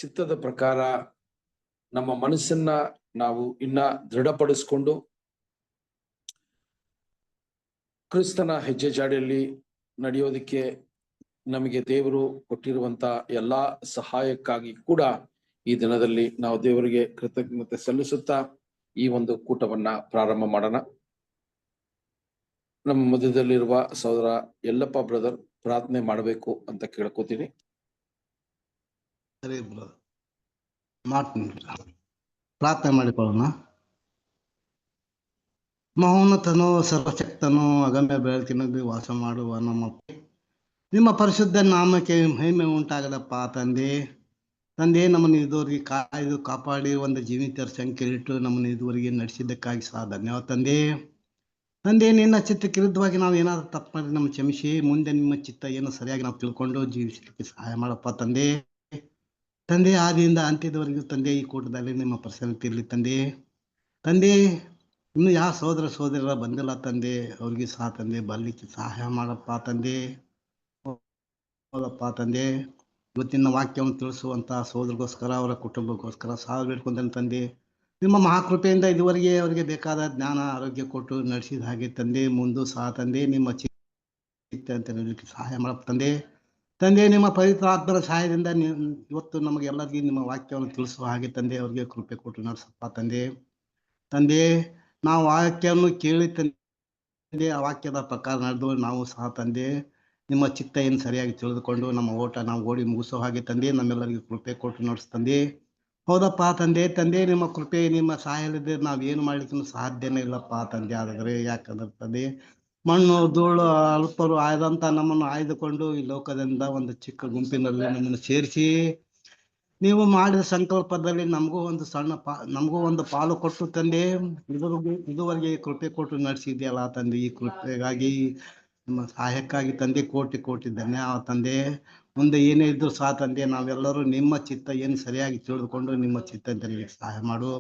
ಚಿತ್ತದ ಪ್ರಕಾರ ನಮ್ಮ ಮನಸ್ಸನ್ನ ನಾವು ಇನ್ನ ದೃಢಪಡಿಸಿಕೊಂಡು ಕ್ರಿಸ್ತನ ಹೆಜ್ಜೆ ಜಾಡಿಯಲ್ಲಿ ನಡೆಯೋದಕ್ಕೆ ನಮಗೆ ದೇವರು ಕೊಟ್ಟಿರುವಂತ ಎಲ್ಲಾ ಸಹಾಯಕ್ಕಾಗಿ ಕೂಡ ಈ ದಿನದಲ್ಲಿ ನಾವು ದೇವರಿಗೆ ಕೃತಜ್ಞತೆ ಸಲ್ಲಿಸುತ್ತಾ ಈ ಒಂದು ಕೂಟವನ್ನ ಪ್ರಾರಂಭ ಮಾಡೋಣ. ನಮ್ಮ ಮಧ್ಯದಲ್ಲಿರುವ ಸಹೋದರ ಯಲ್ಲಪ್ಪ ಬ್ರದರ್ ಪ್ರಾರ್ಥನೆ ಮಾಡಬೇಕು ಅಂತ ಕೇಳ್ಕೊತೀನಿ. ಸರಿ ಬ್ರದರ್, ಮಾಡ್ತೀನಿ. ಪ್ರಾರ್ಥನೆ ಮಾಡಿಕೊಳ್ಳೋಣ. ಮಹೋನ್ನತನೋ ಸರ್ವಶಕ್ತನೋ ಅಗಮ್ಯ ಬೆಳಕಿನಲ್ಲಿ ವಾಸ ಮಾಡುವ ನಿಮ್ಮ ಪರಿಶುದ್ಧ ನಾಮಕ್ಕೆ ಮಹಿಮೆ ಉಂಟಾಗದಪ್ಪ ತಂದೆ. ನಮ್ಮನ್ನು ಇದುವರೆಗೆ ಕಾಯ್ದು ಕಾಪಾಡಿ ಒಂದು ಜೀವಿತರ ಸಂಖ್ಯೆ ಇಟ್ಟು ನಮ್ಮನ್ನು ಇದುವರೆಗೆ ನಡೆಸಿದ್ದಕ್ಕಾಗಿ ಸಹ ಧನ್ಯವಾದ ತಂದೆ. ನಿನ್ನ ಚಿತ್ತಕ್ಕೆ ವಿರುದ್ಧವಾಗಿ ನಾವು ಏನಾದರೂ ತಪ್ಪು ಮಾಡಿ ನಮ್ಮ ಕ್ಷಮಿಸಿ, ಮುಂದೆ ನಿಮ್ಮ ಚಿತ್ತ ಏನು ಸರಿಯಾಗಿ ನಾವು ತಿಳ್ಕೊಂಡು ಜೀವಿಸಲಿಕ್ಕೆ ಸಹಾಯ ಮಾಡಪ್ಪ ತಂದೆ. ಆದಿಯಿಂದ ಅಂತ್ಯದವರೆಗೂ ತಂದೆ ಈ ಕೂಟದಲ್ಲಿ ನಿಮ್ಮ ಪ್ರಸನ್ನತೆ ಇರಲಿ ತಂದೆ. ಇನ್ನು ಯಾವ ಸಹೋದರರ ಬಂದಿಲ್ಲ ತಂದೆ, ಅವ್ರಿಗೆ ಸಹ ತಂದೆ ಬರಲಿಕ್ಕೆ ಸಹಾಯ ಮಾಡಪ್ಪ ತಂದೆ. ಇವತ್ತಿನ ವಾಕ್ಯವನ್ನು ತಿಳಿಸುವಂತ ಸಹೋದರಿಗೋಸ್ಕರ ಅವರ ಕುಟುಂಬಕ್ಕೋಸ್ಕರ ಸಹ ಬೇಡ್ಕೊಂಡೇನೆ ತಂದೆ. ನಿಮ್ಮ ಮಹಾಕೃಪೆಯಿಂದ ಇದುವರೆಗೆ ಅವರಿಗೆ ಬೇಕಾದ ಜ್ಞಾನ ಆರೋಗ್ಯ ಕೊಟ್ಟು ನಡೆಸಿದ ಹಾಗೆ ತಂದೆ, ಮುಂದೂ ಸಹ ತಂದೆ ನಿಮ್ಮ ಚಿತ್ತ ಅಂತ ನಡೆಯಲಿಕ್ಕೆ ಸಹಾಯ ಮಾಡಪ್ಪ ತಂದೆ. ನಿಮ್ಮ ಪವಿತ್ರ ಆತ್ಮರ ಸಹಾಯದಿಂದ ಇವತ್ತು ನಮಗೆಲ್ಲರಿಗೂ ನಿಮ್ಮ ವಾಕ್ಯವನ್ನು ತಿಳಿಸುವ ಹಾಗೆ ತಂದೆ ಅವರಿಗೆ ಕೃಪೆ ಕೊಟ್ಟು ನಡೆಸಪ್ಪ ತಂದೆ. ನಾವು ವಾಕ್ಯವನ್ನು ಕೇಳಿ ತಂದೆ, ಆ ವಾಕ್ಯದ ಪ್ರಕಾರ ನಡೆದು ನಾವು ಸಹ ತಂದೆ ನಿಮ್ಮ ಚಿತ್ತ ಏನು ಸರಿಯಾಗಿ ತಿಳಿದುಕೊಂಡು ನಮ್ಮ ಓಟ ನಾವು ಓಡಿ ಮುಗಿಸೋ ಹಾಗೆ ತಂದೆ ನಮ್ಮೆಲ್ಲರಿಗೂ ಕೃಪೆ ಕೊಟ್ಟು ನಡೆಸ್ತಂದೆ. ಹೌದಪ್ಪ ತಂದೆ, ನಿಮ್ಮ ಕೃಪೆ ನಿಮ್ಮ ಸಹಾಯ ಇಲ್ಲದೆ ನಾವೇನು ಮಾಡ್ಲಿಕ್ಕೂ ಸಾಧ್ಯನೇ ಇಲ್ಲಪ್ಪ ತಂದೆ. ಆದರೆ ಯಾಕಂದ್ರೆ ತಂದೆ, ಮಣ್ಣು ಧೂಳು ಅಲ್ಪರು ಆಯ್ದಂತ ನಮ್ಮನ್ನು ಆಯ್ದುಕೊಂಡು ಈ ಲೋಕದಿಂದ ಒಂದು ಚಿಕ್ಕ ಗುಂಪಿನಲ್ಲಿ ನಮ್ಮನ್ನು ಸೇರಿಸಿ ನೀವು ಮಾಡಿದ ಸಂಕಲ್ಪದಲ್ಲಿ ನಮಗೂ ಒಂದು ಪಾಲು ಕೊಟ್ಟು ತಂದೆ ಇದುವರೆಗೆ ಕೃಪೆ ಕೊಟ್ಟು ನಡೆಸಿದ್ಯಲ್ಲ ತಂದೆ. ಈ ಕೃಪೆಗಾಗಿ ನಿಮ್ಮ ಸಹಾಯಕ್ಕಾಗಿ ತಂದೆ ಕೋಟಿ ಧನ್ಯವಾದ ತಂದೆ. ಮುಂದೆ ಏನೇ ಇದ್ರು ಸಹ ತಂದೆ ನಾವೆಲ್ಲರೂ ನಿಮ್ಮ ಚಿತ್ತ ಏನು ಸರಿಯಾಗಿ ತಿಳಿದುಕೊಂಡು ನಿಮ್ಮ ಚಿತ್ತದಲ್ಲಿ ಸಹಾಯ ಮಾಡು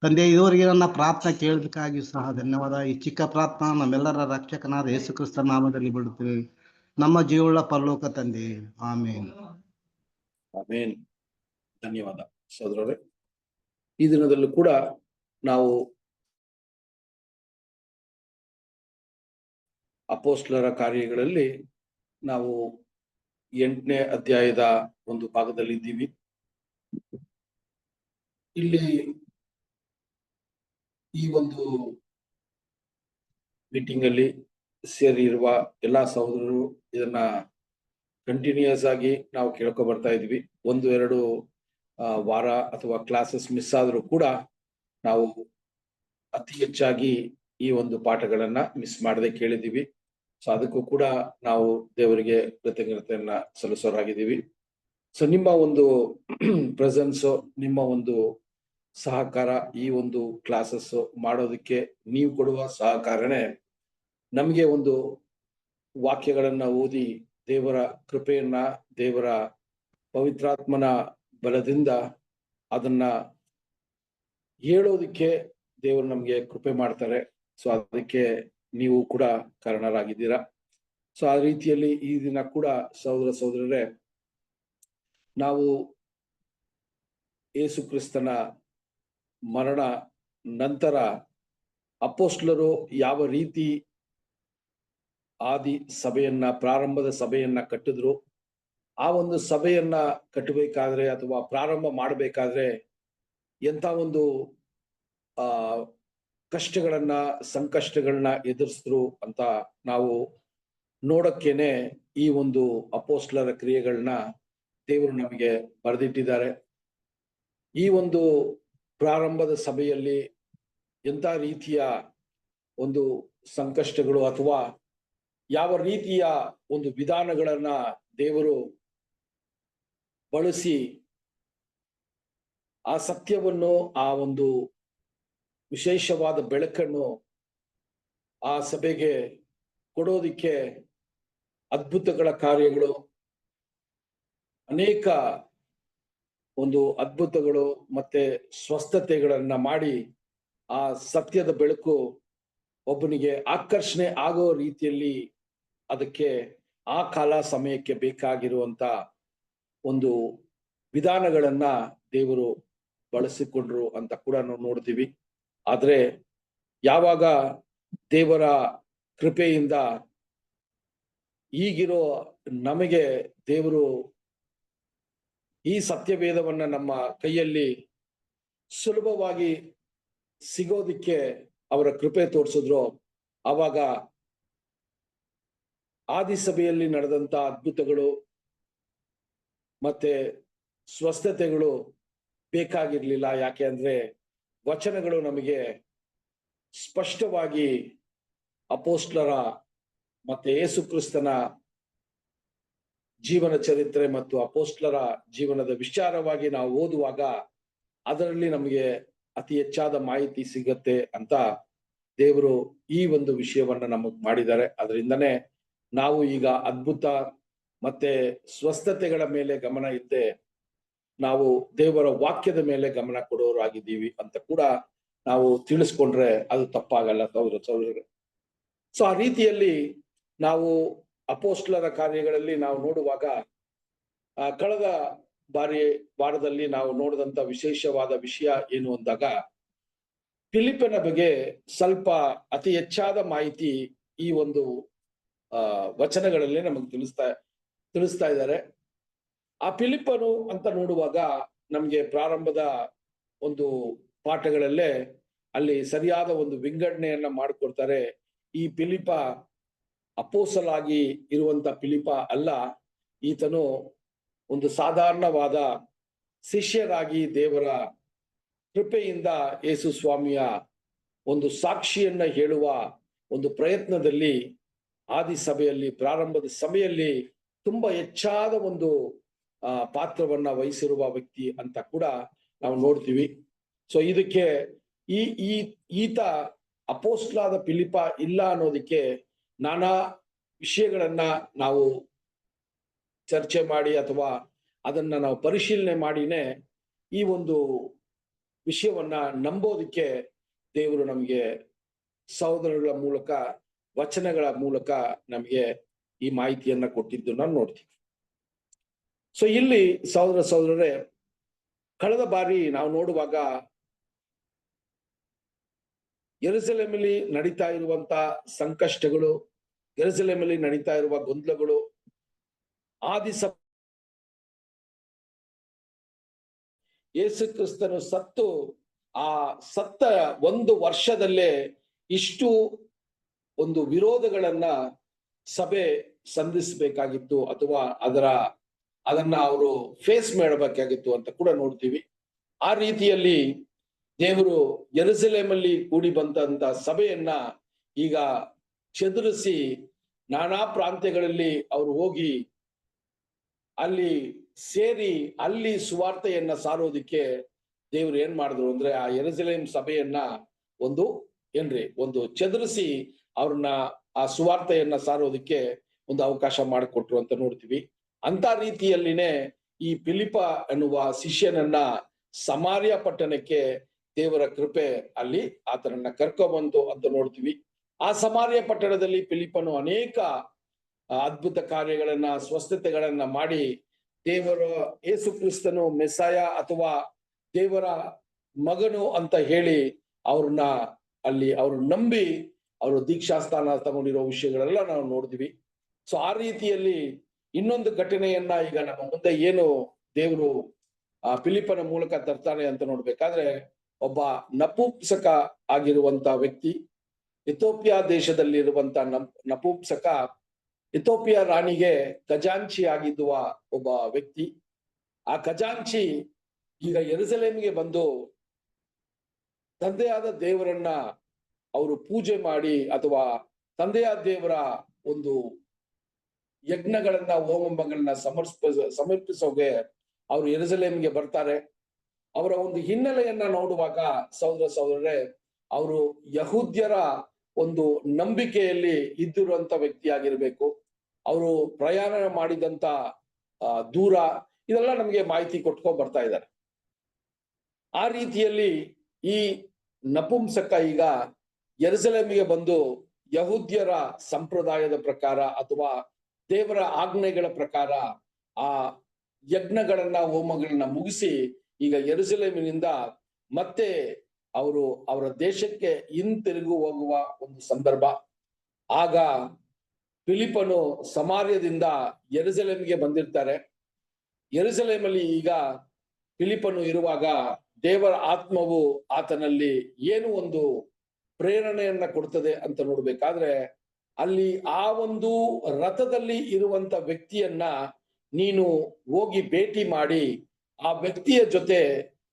ತಂದೆ. ಇದುವರೆಗೆ ನನ್ನ ಪ್ರಾರ್ಥನೆ ಕೇಳೋದಕ್ಕಾಗಿ ಸಹ ಧನ್ಯವಾದ. ಈ ಚಿಕ್ಕ ಪ್ರಾರ್ಥನಾ ನಮ್ಮೆಲ್ಲರ ರಕ್ಷಕನಾದ ಯೇಸು ಕ್ರಿಸ್ತ ನಾಮದಲ್ಲಿ ಬಿಡುತ್ತೀವಿ, ನಮ್ಮ ಜೀವಳ ಪರಲೋಕ ತಂದೆ. ಆಮೇನ್. ಧನ್ಯವಾದ ಸಹೋದರರೇ. ಈ ದಿನದಲ್ಲೂ ಕೂಡ ನಾವು ಅಪೊಸ್ತಲರ ಕಾರ್ಯಗಳಲ್ಲಿ ನಾವು 8ನೇ ಅಧ್ಯಾಯದ ಒಂದು ಭಾಗದಲ್ಲಿ ಇದ್ದೀವಿ. ಇಲ್ಲಿ ಈ ಒಂದು ಮೀಟಿಂಗ್ ಅಲ್ಲಿ ಸೇರಿರುವ ಎಲ್ಲಾ ಸಹೋದರರು ಇದನ್ನ ಕಂಟಿನ್ಯೂಸ್ ಆಗಿ ನಾವು ಕೇಳ್ಕೊ ಬರ್ತಾ ಇದ್ವಿ. 1-2 ವಾರ ಅಥವಾ ಕ್ಲಾಸಸ್ ಮಿಸ್ ಆದ್ರೂ ಕೂಡ ನಾವು ಅತಿ ಹೆಚ್ಚಾಗಿ ಈ ಒಂದು ಪಾಠಗಳನ್ನ ಮಿಸ್ ಮಾಡದೆ ಕೇಳಿದ್ದೀವಿ. ಸೊ ಅದಕ್ಕೂ ಕೂಡ ನಾವು ದೇವರಿಗೆ ಕೃತಜ್ಞತೆಯನ್ನ ಸಲ್ಲಿಸೋರಾಗಿದ್ದೀವಿ. ಸೊ ನಿಮ್ಮ ಒಂದು ಪ್ರೆಸೆನ್ಸ್, ನಿಮ್ಮ ಒಂದು ಸಹಕಾರ, ಈ ಒಂದು ಕ್ಲಾಸಸ್ ಮಾಡೋದಕ್ಕೆ ನೀವು ಕೊಡುವ ಸಹಕಾರನೇ ನಮಗೆ ಒಂದು ವಾಕ್ಯಗಳನ್ನ ಓದಿ ದೇವರ ಕೃಪೆಯನ್ನ, ದೇವರ ಪವಿತ್ರಾತ್ಮನ ಬಲದಿಂದ ಅದನ್ನ ಹೇಳೋದಿಕ್ಕೆ ದೇವರು ನಮ್ಗೆ ಕೃಪೆ ಮಾಡ್ತಾರೆ. ಸೊ ಅದಕ್ಕೆ ನೀವು ಕೂಡ ಕಾರಣರಾಗಿದ್ದೀರಾ. ಸೊ ಆ ರೀತಿಯಲ್ಲಿ ಈ ದಿನ ಕೂಡ ಸಹೋದರರೇ, ನಾವು ಯೇಸು ಕ್ರಿಸ್ತನ ಮರಣ ನಂತರ ಅಪೊಸ್ತಲರು ಯಾವ ರೀತಿ ಆದಿ ಸಭೆಯನ್ನ, ಪ್ರಾರಂಭದ ಸಭೆಯನ್ನ ಕಟ್ಟಿದ್ರು, ಆ ಒಂದು ಸಭೆಯನ್ನ ಕಟ್ಟಬೇಕಾದ್ರೆ ಅಥವಾ ಪ್ರಾರಂಭ ಮಾಡಬೇಕಾದ್ರೆ ಎಂತ ಒಂದು ಕಷ್ಟಗಳನ್ನ, ಸಂಕಷ್ಟಗಳನ್ನ ಎದುರಿಸಿದ್ರು ಅಂತ ನಾವು ನೋಡಕ್ಕೇನೆ ಈ ಒಂದು ಅಪೊಸ್ತಲರ ಕ್ರಿಯೆಗಳನ್ನ ದೇವರು ನಮಗೆ ಬರೆದಿಟ್ಟಿದ್ದಾರೆ. ಈ ಒಂದು ಪ್ರಾರಂಭದ ಸಭೆಯಲ್ಲಿ ಎಂತ ರೀತಿಯ ಒಂದು ಸಂಕಷ್ಟಗಳು ಅಥವಾ ಯಾವ ರೀತಿಯ ಒಂದು ವಿಧಾನಗಳನ್ನ ದೇವರು ಬಳಸಿ ಆ ಸತ್ಯವನ್ನು, ಆ ಒಂದು ವಿಶೇಷವಾದ ಬೆಳಕನ್ನು ಆ ಸಭೆಗೆ ಕೊಡೋದಿಕ್ಕೆ ಅದ್ಭುತಗಳ ಕಾರ್ಯಗಳು, ಅನೇಕ ಒಂದು ಅದ್ಭುತಗಳು ಮತ್ತೆ ಸ್ವಸ್ಥತೆಗಳನ್ನ ಮಾಡಿ ಆ ಸತ್ಯದ ಬೆಳಕು ಒಬ್ಬನಿಗೆ ಆಕರ್ಷಣೆ ಆಗೋ ರೀತಿಯಲ್ಲಿ ಅದಕ್ಕೆ ಆ ಕಾಲ ಸಮಯಕ್ಕೆ ಬೇಕಾಗಿರುವಂತ ಒಂದು ವಿಧಾನಗಳನ್ನ ದೇವರು ಬಳಸಿಕೊಂಡ್ರು ಅಂತ ಕೂಡ ನಾವು ನೋಡ್ತೀವಿ. ಆದ್ರೆ ಯಾವಾಗ ದೇವರ ಕೃಪೆಯಿಂದ ಈಗಿರೋ ನಮಗೆ ದೇವರು ಈ ಸತ್ಯವೇದವನ್ನ ನಮ್ಮ ಕೈಯಲ್ಲಿ ಸುಲಭವಾಗಿ ಸಿಗೋದಿಕ್ಕೆ ಅವರ ಕೃಪೆ ತೋರಿಸಿದ್ರು, ಆವಾಗ ಆದಿಸಭೆಯಲ್ಲಿ ನಡೆದಂತ ಅದ್ಭುತಗಳು ಮತ್ತೆ ಸ್ವಸ್ಥತೆಗಳು ಬೇಕಾಗಿರ್ಲಿಲ್ಲ. ಯಾಕೆ ಅಂದ್ರೆ ವಚನಗಳು ನಮಗೆ ಸ್ಪಷ್ಟವಾಗಿ ಅಪೋಸ್ಟಲರ ಮತ್ತೆ ಯೇಸು ಕ್ರಿಸ್ತನ ಜೀವನ ಚರಿತ್ರೆ ಮತ್ತು ಅಪೋಸ್ಟಲರ ಜೀವನದ ವಿಚಾರವಾಗಿ ನಾವು ಓದುವಾಗ ಅದರಲ್ಲಿ ನಮಗೆ ಅತಿ ಹೆಚ್ಚಾದ ಮಾಹಿತಿ ಸಿಗತ್ತೆ ಅಂತ ದೇವರು ಈ ಒಂದು ವಿಷಯವನ್ನ ನಮಗ್ ಮಾಡಿದ್ದಾರೆ. ಅದರಿಂದನೇ ನಾವು ಈಗ ಅದ್ಭುತ ಮತ್ತೆ ಸ್ವಸ್ಥತೆಗಳ ಮೇಲೆ ಗಮನ ಇದ್ದೆ ನಾವು ದೇವರ ವಾಕ್ಯದ ಮೇಲೆ ಗಮನ ಕೊಡೋರಾಗಿದ್ದೀವಿ ಅಂತ ಕೂಡ ನಾವು ತಿಳಿಸ್ಕೊಂಡ್ರೆ ಅದು ತಪ್ಪಾಗಲ್ಲ ಸಹೋದರರೇ. ಸೊ ಆ ರೀತಿಯಲ್ಲಿ ನಾವು ಅಪೋಸ್ಟಲರ ಕಾರ್ಯಗಳಲ್ಲಿ ನಾವು ನೋಡುವಾಗ ಕಳೆದ ವಾರದಲ್ಲಿ ನಾವು ನೋಡಿದಂತ ವಿಶೇಷವಾದ ವಿಷಯ ಏನು ಅಂದಾಗ ಫಿಲಿಪ್ಪನ ಬಗ್ಗೆ ಸ್ವಲ್ಪ ಅತಿ ಹೆಚ್ಚಾದ ಮಾಹಿತಿ ಈ ಒಂದು ವಚನಗಳಲ್ಲಿ ನಮಗೆ ತಿಳಿಸ್ತಾ ಇದ್ದಾರೆ. ಆ ಫಿಲಿಪ್ಪನು ಅಂತ ನೋಡುವಾಗ ನಮ್ಗೆ ಪ್ರಾರಂಭದ ಒಂದು ಪಾಠಗಳಲ್ಲೇ ಅಲ್ಲಿ ಸರಿಯಾದ ಒಂದು ವಿಂಗಡಣೆಯನ್ನ ಮಾಡಿಕೊಡ್ತಾರೆ. ಈ ಫಿಲಿಪ್ಪ ಅಪೋಸ್ತಲನಾಗಿ ಇರುವಂತ ಫಿಲಿಪ್ಪ ಅಲ್ಲ, ಈತನು ಒಂದು ಸಾಧಾರಣವಾದ ಶಿಷ್ಯರಾಗಿ ದೇವರ ಕೃಪೆಯಿಂದ ಯೇಸು ಸ್ವಾಮಿಯ ಒಂದು ಸಾಕ್ಷಿಯನ್ನ ಹೇಳುವ ಒಂದು ಪ್ರಯತ್ನದಲ್ಲಿ ಆದಿಸಭೆಯಲ್ಲಿ ಪ್ರಾರಂಭದ ಸಭೆಯಲ್ಲಿ ತುಂಬಾ ಹೆಚ್ಚಾದ ಒಂದು ಪಾತ್ರವನ್ನ ವಹಿಸಿರುವ ವ್ಯಕ್ತಿ ಅಂತ ಕೂಡ ನಾವು ನೋಡ್ತೀವಿ. ಸೊ ಇದಕ್ಕೆ ಈತ ಅಪೋಸ್ತಲನಾದ ಫಿಲಿಪ್ಪ ಇಲ್ಲ ಅನ್ನೋದಕ್ಕೆ ನಾನಾ ವಿಷಯಗಳನ್ನ ನಾವು ಚರ್ಚೆ ಮಾಡಿ ಅಥವಾ ಅದನ್ನ ನಾವು ಪರಿಶೀಲನೆ ಮಾಡಿನೇ ಈ ಒಂದು ವಿಷಯವನ್ನ ನಂಬೋದಕ್ಕೆ ದೇವರು ನಮಗೆ ಸಹೋದರಗಳ ಮೂಲಕ ವಚನಗಳ ಮೂಲಕ ನಮಗೆ ಈ ಮಾಹಿತಿಯನ್ನ ಕೊಟ್ಟಿದ್ದು ನಾವು ನೋಡ್ತೀವಿ. ಸೊ ಇಲ್ಲಿ ಸಹೋದರರೇ, ಕಳೆದ ಬಾರಿ ನಾವು ನೋಡುವಾಗ ಯೆರೂಸಲೇಮಲ್ಲಿ ನಡೀತಾ ಇರುವಂತ ಸಂಕಷ್ಟಗಳು, ಯೆರೂಸಲೇಮಲ್ಲಿ ನಡೀತಾ ಇರುವ ಗೊಂದಲಗಳು, ಯೇಸು ಕ್ರಿಸ್ತನು ಸತ್ತು ಆ ಸತ್ತ ಒಂದು ವರ್ಷದಲ್ಲೇ ಇಷ್ಟು ಒಂದು ವಿರೋಧಗಳನ್ನ ಸಭೆ ಸಂಧಿಸಬೇಕಾಗಿತ್ತು ಅಥವಾ ಅದನ್ನ ಅವರು ಫೇಸ್ ಮಾಡಬೇಕಾಗಿತ್ತು ಅಂತ ಕೂಡ ನೋಡ್ತೀವಿ. ಆ ರೀತಿಯಲ್ಲಿ ದೇವರು ಯೆರೂಸಲೇಮಲ್ಲಿ ಕೂಡಿ ಬಂದಂತ ಸಭೆಯನ್ನ ಈಗ ಚದುರಿಸಿ ನಾನಾ ಪ್ರಾಂತ್ಯಗಳಲ್ಲಿ ಅವರು ಹೋಗಿ ಅಲ್ಲಿ ಸೇರಿ ಅಲ್ಲಿ ಸುವಾರ್ತೆಯನ್ನ ಸಾರೋದಿಕ್ಕೆ ದೇವರು ಏನ್ ಮಾಡಿದ್ರು ಅಂದ್ರೆ ಆ ಯೆರೂಸಲೇಮ್ ಸಭೆಯನ್ನ ಒಂದು ಚದುರಿಸಿ ಅವ್ರನ್ನ ಆ ಸುವಾರ್ತೆಯನ್ನ ಸಾರೋದಿಕ್ಕೆ ಒಂದು ಅವಕಾಶ ಮಾಡಿಕೊಟ್ರು ಅಂತ ನೋಡ್ತೀವಿ. ಅಂತ ರೀತಿಯಲ್ಲಿನೇ ಈ ಫಿಲಿಪ್ಪ ಅನ್ನುವ ಶಿಷ್ಯನನ್ನ ಸಮಾರ್ಯ ಪಟ್ಟಣಕ್ಕೆ ದೇವರ ಕೃಪೆ ಅಲ್ಲಿ ಆತನನ್ನ ಕರ್ಕೊಂಡ್ಬಂತು ಅಂತ ನೋಡ್ತೀವಿ. ಆ ಸಮಾರ್ಯ ಪಟ್ಟಣದಲ್ಲಿ ಫಿಲಿಪ್ಪನು ಅನೇಕ ಅದ್ಭುತ ಕಾರ್ಯಗಳನ್ನ ಸ್ವಸ್ಥತೆಗಳನ್ನ ಮಾಡಿ ದೇವರ ಯೇಸು ಕ್ರಿಸ್ತನು ಮೆಸ್ಸಾಯ ಅಥವಾ ದೇವರ ಮಗನು ಅಂತ ಹೇಳಿ ಅವ್ರನ್ನ ನಂಬಿ ಅವರು ದೀಕ್ಷಾಸ್ಥಾನ ತಗೊಂಡಿರೋ ವಿಷಯಗಳೆಲ್ಲ ನಾವು ನೋಡ್ತೀವಿ. ಸೊ ಆ ರೀತಿಯಲ್ಲಿ ಇನ್ನೊಂದು ಘಟನೆಯನ್ನ ಈಗ ನಮ್ಮ ಮುಂದೆ ಏನು ದೇವರು ಫಿಲಿಪ್ಪನ ಮೂಲಕ ತರ್ತಾನೆ ಅಂತ ನೋಡ್ಬೇಕಾದ್ರೆ, ಒಬ್ಬ ನಪುಂಸಕ ಆಗಿರುವಂತ ವ್ಯಕ್ತಿ, ಇಥೋಪಿಯಾ ದೇಶದಲ್ಲಿರುವಂತ ನಪುಂಸಕ, ಇಥೋಪಿಯಾ ರಾಣಿಗೆ ಖಜಾಂಚಿ ಆಗಿದ್ದುವ ಒಬ್ಬ ವ್ಯಕ್ತಿ. ಆ ಖಜಾಂಚಿ ಈಗ ಯೆರೂಸಲೇಮಿಗೆ ಬಂದು ತಂದೆಯಾದ ದೇವರನ್ನ ಅವರು ಪೂಜೆ ಮಾಡಿ ಅಥವಾ ತಂದೆಯಾದ ದೇವರ ಒಂದು ಯಜ್ಞಗಳನ್ನ ಹೋಮಗಳನ್ನ ಸಮರ್ಪಿಸೋಗೆ ಅವರು ಯೆರೂಸಲೇಮಿಗೆ ಬರ್ತಾರೆ. ಅವರ ಒಂದು ಹಿನ್ನೆಲೆಯನ್ನ ನೋಡುವಾಗ ಸಹೋದರರೇ, ಅವರು ಯಹೂದ್ಯರ ಒಂದು ನಂಬಿಕೆಯಲ್ಲಿ ಇದ್ದಿರುವಂತ ವ್ಯಕ್ತಿಯಾಗಿರ್ಬೇಕು. ಅವರು ಪ್ರಯಾಣ ಮಾಡಿದಂತ ದೂರ ಇದೆಲ್ಲ ನಮ್ಗೆ ಮಾಹಿತಿ ಕೊಟ್ಕೊಂಡ್ ಬರ್ತಾ ಇದ್ದಾರೆ. ಆ ರೀತಿಯಲ್ಲಿ ಈ ನಪುಂಸಕ ಈಗ ಯೆರೂಸಲೇಮಿಗೆ ಬಂದು ಯಹೂದ್ಯರ ಸಂಪ್ರದಾಯದ ಪ್ರಕಾರ ಅಥವಾ ದೇವರ ಆಜ್ಞೆಗಳ ಪ್ರಕಾರ ಆ ಯಜ್ಞಗಳನ್ನ ಹೋಮಗಳನ್ನ ಮುಗಿಸಿ ಈಗ ಯೆರೂಸಲೇಮಿನಿಂದ ಮತ್ತೆ ಅವರು ಅವರ ದೇಶಕ್ಕೆ ಹಿಂತಿರುಗಿ ಹೋಗುವ ಒಂದು ಸಂದರ್ಭ. ಆಗ ಫಿಲಿಪ್ಪನು ಸಮಾರ್ಯದಿಂದ ಯೆರೂಸಲೇಮಿಗೆ ಬಂದಿರ್ತಾರೆ. ಯೆರೂಸಲೇಮಲ್ಲಿ ಈಗ ಫಿಲಿಪ್ಪನು ಇರುವಾಗ ದೇವರ ಆತ್ಮವು ಆತನಲ್ಲಿ ಏನು ಒಂದು ಪ್ರೇರಣೆಯನ್ನ ಕೊಡ್ತದೆ ಅಂತ ನೋಡ್ಬೇಕಾದ್ರೆ, ಅಲ್ಲಿ ಆ ಒಂದು ರಥದಲ್ಲಿ ಇರುವಂತ ವ್ಯಕ್ತಿಯನ್ನ ನೀನು ಹೋಗಿ ಭೇಟಿ ಮಾಡಿ ಆ ವ್ಯಕ್ತಿಯ ಜೊತೆ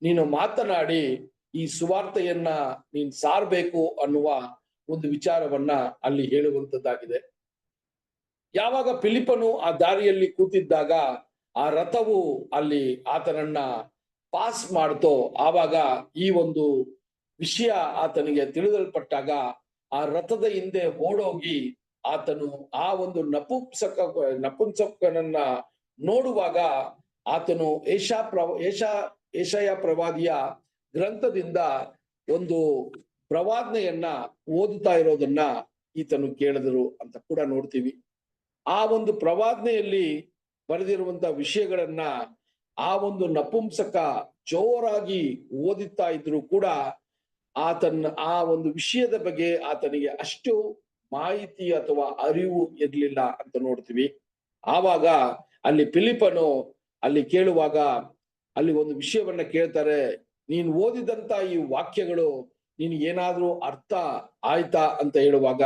ನೀನು ಮಾತನಾಡಿ ಈ ಸುವಾರ್ತೆಯನ್ನ ನೀನ್ ಸಾರ್ಬೇಕು ಅನ್ನುವ ಒಂದು ವಿಚಾರವನ್ನ ಅಲ್ಲಿ ಹೇಳುವಂತದ್ದಾಗಿದೆ. ಯಾವಾಗ ಫಿಲಿಪ್ಪನು ಆ ದಾರಿಯಲ್ಲಿ ಕೂತಿದ್ದಾಗ ಆ ರಥವು ಅಲ್ಲಿ ಆತನನ್ನ ಪಾಸ್ ಮಾಡ್ತೋ, ಆವಾಗ ಈ ಒಂದು ವಿಷಯ ಆತನಿಗೆ ತಿಳಿದಲ್ಪಟ್ಟಾಗ ಆ ರಥದ ಹಿಂದೆ ಓಡೋಗಿ ಆತನು ಆ ಒಂದು ನಪುಂಸಕನನ್ನ ನೋಡುವಾಗ ಆತನು ಏಷಯ ಪ್ರವಾದಿಯ ಗ್ರಂಥದಿಂದ ಒಂದು ಪ್ರವಾದನೆಯನ್ನ ಓದುತ್ತಾ ಇರೋದನ್ನ ಈತನು ಕೇಳಿದರು ಅಂತ ಕೂಡ ನೋಡ್ತೀವಿ. ಆ ಒಂದು ಪ್ರವಾದನೆಯಲ್ಲಿ ಬರೆದಿರುವಂತ ವಿಷಯಗಳನ್ನ ಆ ಒಂದು ನಪುಂಸಕ ಜೋರಾಗಿ ಓದುತ್ತಾ ಇದ್ರು ಕೂಡ ಆ ಒಂದು ವಿಷಯದ ಬಗ್ಗೆ ಆತನಿಗೆ ಅಷ್ಟು ಮಾಹಿತಿ ಅಥವಾ ಅರಿವು ಇರ್ಲಿಲ್ಲ ಅಂತ ನೋಡ್ತೀವಿ. ಆವಾಗ ಅಲ್ಲಿ ಫಿಲಿಪ್ಪನು ಅಲ್ಲಿ ಕೇಳುವಾಗ ಅಲ್ಲಿ ಒಂದು ವಿಷಯವನ್ನ ಕೇಳ್ತಾರೆ, ನೀನ್ ಓದಿದಂತ ಈ ವಾಕ್ಯಗಳು ನಿನ್ಗೆ ಏನಾದ್ರೂ ಅರ್ಥ ಆಯ್ತಾ ಅಂತ ಹೇಳುವಾಗ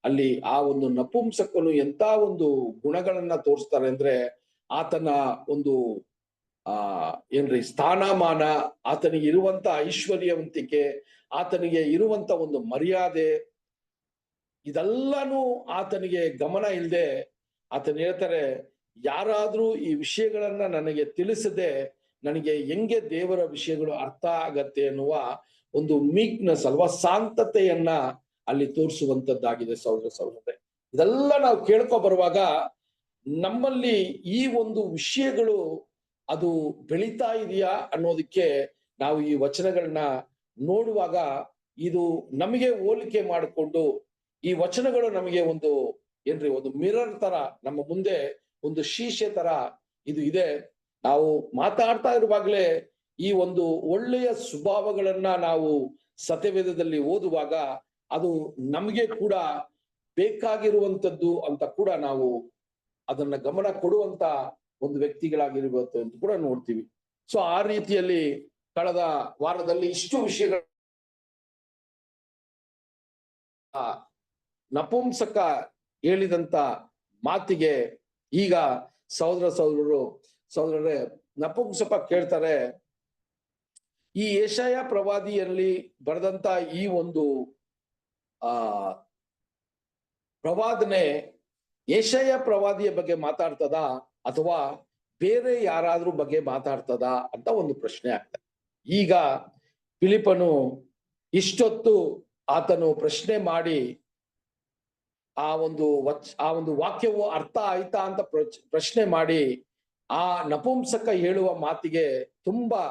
ಅಲ್ಲಿ ಆ ಒಂದು ನಪುಂಸಕನು ಎಂತ ಒಂದು ಗುಣಗಳನ್ನ ತೋರಿಸ್ತಾರೆ ಅಂದ್ರೆ, ಆತನ ಒಂದು ಏನ್ರಿ ಸ್ಥಾನಮಾನ, ಆತನಿಗೆ ಇರುವಂತ ಐಶ್ವರ್ಯವಂತಿಕೆ, ಆತನಿಗೆ ಇರುವಂತ ಒಂದು ಮರ್ಯಾದೆ, ಇದೆಲ್ಲಾನು ಆತನಿಗೆ ಗಮನ ಇಲ್ಲದೆ ಆತನ ಹೇಳ್ತಾರೆ, ಯಾರಾದ್ರೂ ಈ ವಿಷಯಗಳನ್ನ ನನಗೆ ತಿಳಿಸದೆ ನನಗೆ ಹೆಂಗೆ ದೇವರ ವಿಷಯಗಳು ಅರ್ಥ ಆಗತ್ತೆ ಅನ್ನುವ ಒಂದು ಮೀಕ್ನೆಸ್ ಅಲ್ವಾ, ಶಾಂತತೆಯನ್ನ ಅಲ್ಲಿ ತೋರಿಸುವಂತದ್ದಾಗಿದೆ ಸಹೋದರರೇ. ಇದೆಲ್ಲ ನಾವು ಕೇಳ್ಕೊ ಬರುವಾಗ ನಮ್ಮಲ್ಲಿ ಈ ಒಂದು ವಿಷಯಗಳು ಅದು ಬೆಳೀತಾ ಇದೆಯಾ ಅನ್ನೋದಕ್ಕೆ ನಾವು ಈ ವಚನಗಳನ್ನ ನೋಡುವಾಗ ಇದು ನಮಗೆ ಹೋಲಿಕೆ ಮಾಡಿಕೊಂಡು ಈ ವಚನಗಳು ನಮಗೆ ಒಂದು ಒಂದು ಮಿರರ್ ತರ ನಮ್ಮ ಮುಂದೆ ಒಂದು ಶೀಶೆ ತರ ಇದು ಇದೆ. ನಾವು ಮಾತಾಡ್ತಾ ಇರುವಾಗಲೇ ಈ ಒಂದು ಒಳ್ಳೆಯ ಸ್ವಭಾವಗಳನ್ನ ನಾವು ಸತ್ಯವೇದದಲ್ಲಿ ಓದುವಾಗ ಅದು ನಮಗೆ ಕೂಡ ಬೇಕಾಗಿರುವಂತದ್ದು ಅಂತ ಕೂಡ ನಾವು ಅದನ್ನ ಗಮನ ಕೊಡುವಂತ ಒಂದು ವ್ಯಕ್ತಿಗಳಾಗಿರ್ಬೋದು ಅಂತ ಕೂಡ ನೋಡ್ತೀವಿ. ಸೊ ಆ ರೀತಿಯಲ್ಲಿ ಕಳೆದ ವಾರದಲ್ಲಿ ಇಷ್ಟು ವಿಷಯಗಳ ನಪುಂಸಕ ಹೇಳಿದಂತ ಮಾತಿಗೆ ಈಗ ಸಹೋದರರೇ ನಪುಂಸಕ ಕೇಳ್ತಾರೆ, ಈ ಯೆಶಾಯ ಪ್ರವಾದಿಯಲ್ಲಿ ಬರೆದಂತ ಈ ಒಂದು ಪ್ರವಾದನೆ ಯೆಶಾಯ ಪ್ರವಾದಿಯ ಬಗ್ಗೆ ಮಾತಾಡ್ತದ ಅಥವಾ ಬೇರೆ ಯಾರಾದ್ರೂ ಬಗ್ಗೆ ಮಾತಾಡ್ತದ ಅಂತ ಒಂದು ಪ್ರಶ್ನೆ ಆಗ್ತದೆ. ಈಗ ಫಿಲಿಪ್ಪನು ಇಷ್ಟೊತ್ತು ಆತನು ಪ್ರಶ್ನೆ ಮಾಡಿ ಆ ಒಂದು ವಾಕ್ಯವು ಅರ್ಥ ಆಯ್ತಾ ಅಂತ ಪ್ರಶ್ನೆ ಮಾಡಿ ಆ ನಪುಂಸಕ ಹೇಳುವ ಮಾತಿಗೆ ತುಂಬಾ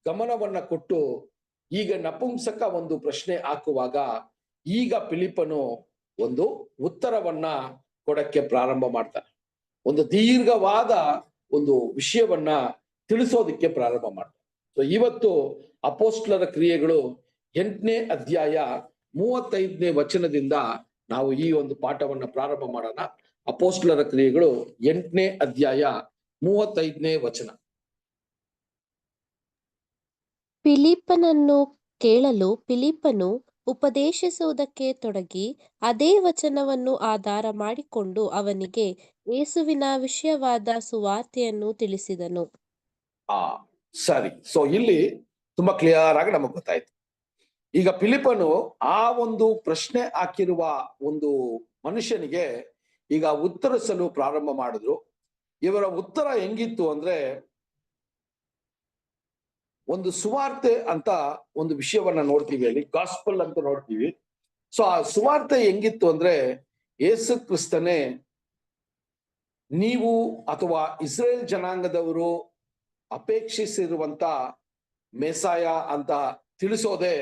ಗಮನವನ್ನ ಕೊಟ್ಟು ಈಗ ನಪುಂಸಕ ಒಂದು ಪ್ರಶ್ನೆ ಹಾಕುವಾಗ ಈಗ ಫಿಲಿಪ್ಪನು ಒಂದು ಉತ್ತರವನ್ನ ಕೊಡಕ್ಕೆ ಪ್ರಾರಂಭ ಮಾಡ್ತಾನೆ. ಒಂದು ದೀರ್ಘವಾದ ಒಂದು ವಿಷಯವನ್ನ ತಿಳಿಸೋದಕ್ಕೆ ಪ್ರಾರಂಭ ಮಾಡ್ತಾನೆ. ಸೊ ಇವತ್ತು ಅಪೊಸ್ತಲರ ಕ್ರಿಯೆಗಳು 8ನೇ ಅಧ್ಯಾಯ 35ನೇ ವಚನದಿಂದ ನಾವು ಈ ಒಂದು ಪಾಠವನ್ನ ಪ್ರಾರಂಭ ಮಾಡೋಣ. ಅಪೊಸ್ತಲರ ಕ್ರಿಯೆಗಳು 8ನೇ ಅಧ್ಯಾಯ 35ನೇ ವಚನ. ಫಿಲಿಪ್ಪನನ್ನು ಕೇಳಲು ಫಿಲಿಪ್ಪನು ಉಪದೇಶಿಸುವುದಕ್ಕೆ ತೊಡಗಿ ಅದೇ ವಚನವನ್ನು ಆಧಾರ ಮಾಡಿಕೊಂಡು ಅವನಿಗೆ ಯೇಸುವಿನ ವಿಷಯವಾದ ಸುವಾರ್ತೆಯನ್ನು ತಿಳಿಸಿದನು. ಸರಿ. ಸೊ ಇಲ್ಲಿ ತುಂಬಾ ಕ್ಲಿಯರ್ ಆಗಿ ನಮಗ್ ಗೊತ್ತಾಯ್ತು. ಈಗ ಫಿಲಿಪ್ಪನು ಆ ಒಂದು ಪ್ರಶ್ನೆ ಹಾಕಿರುವ ಒಂದು ಮನುಷ್ಯನಿಗೆ ಈಗ ಉತ್ತರಿಸಲು ಪ್ರಾರಂಭ ಮಾಡಿದ್ರು. ಇವರ ಉತ್ತರ ಹೆಂಗಿತ್ತು ಅಂದ್ರೆ, ಒಂದು ಸುವಾರ್ತೆ ಅಂತ ಒಂದು ವಿಷಯವನ್ನ ನೋಡ್ತೀವಿ, ಅಲ್ಲಿ ಗಾಸ್ಪಲ್ ಅಂತ ನೋಡ್ತೀವಿ. ಸೊ ಆ ಸುವಾರ್ತೆ ಹೆಂಗಿತ್ತು ಅಂದ್ರೆ, ಯೇಸು ಕ್ರಿಸ್ತನೇ ನೀವು ಅಥವಾ ಇಸ್ರೇಲ್ ಜನಾಂಗದವರು ಅಪೇಕ್ಷಿಸಿರುವಂತ ಮೆಸಾಯ ಅಂತ ತಿಳಿಸೋದೆ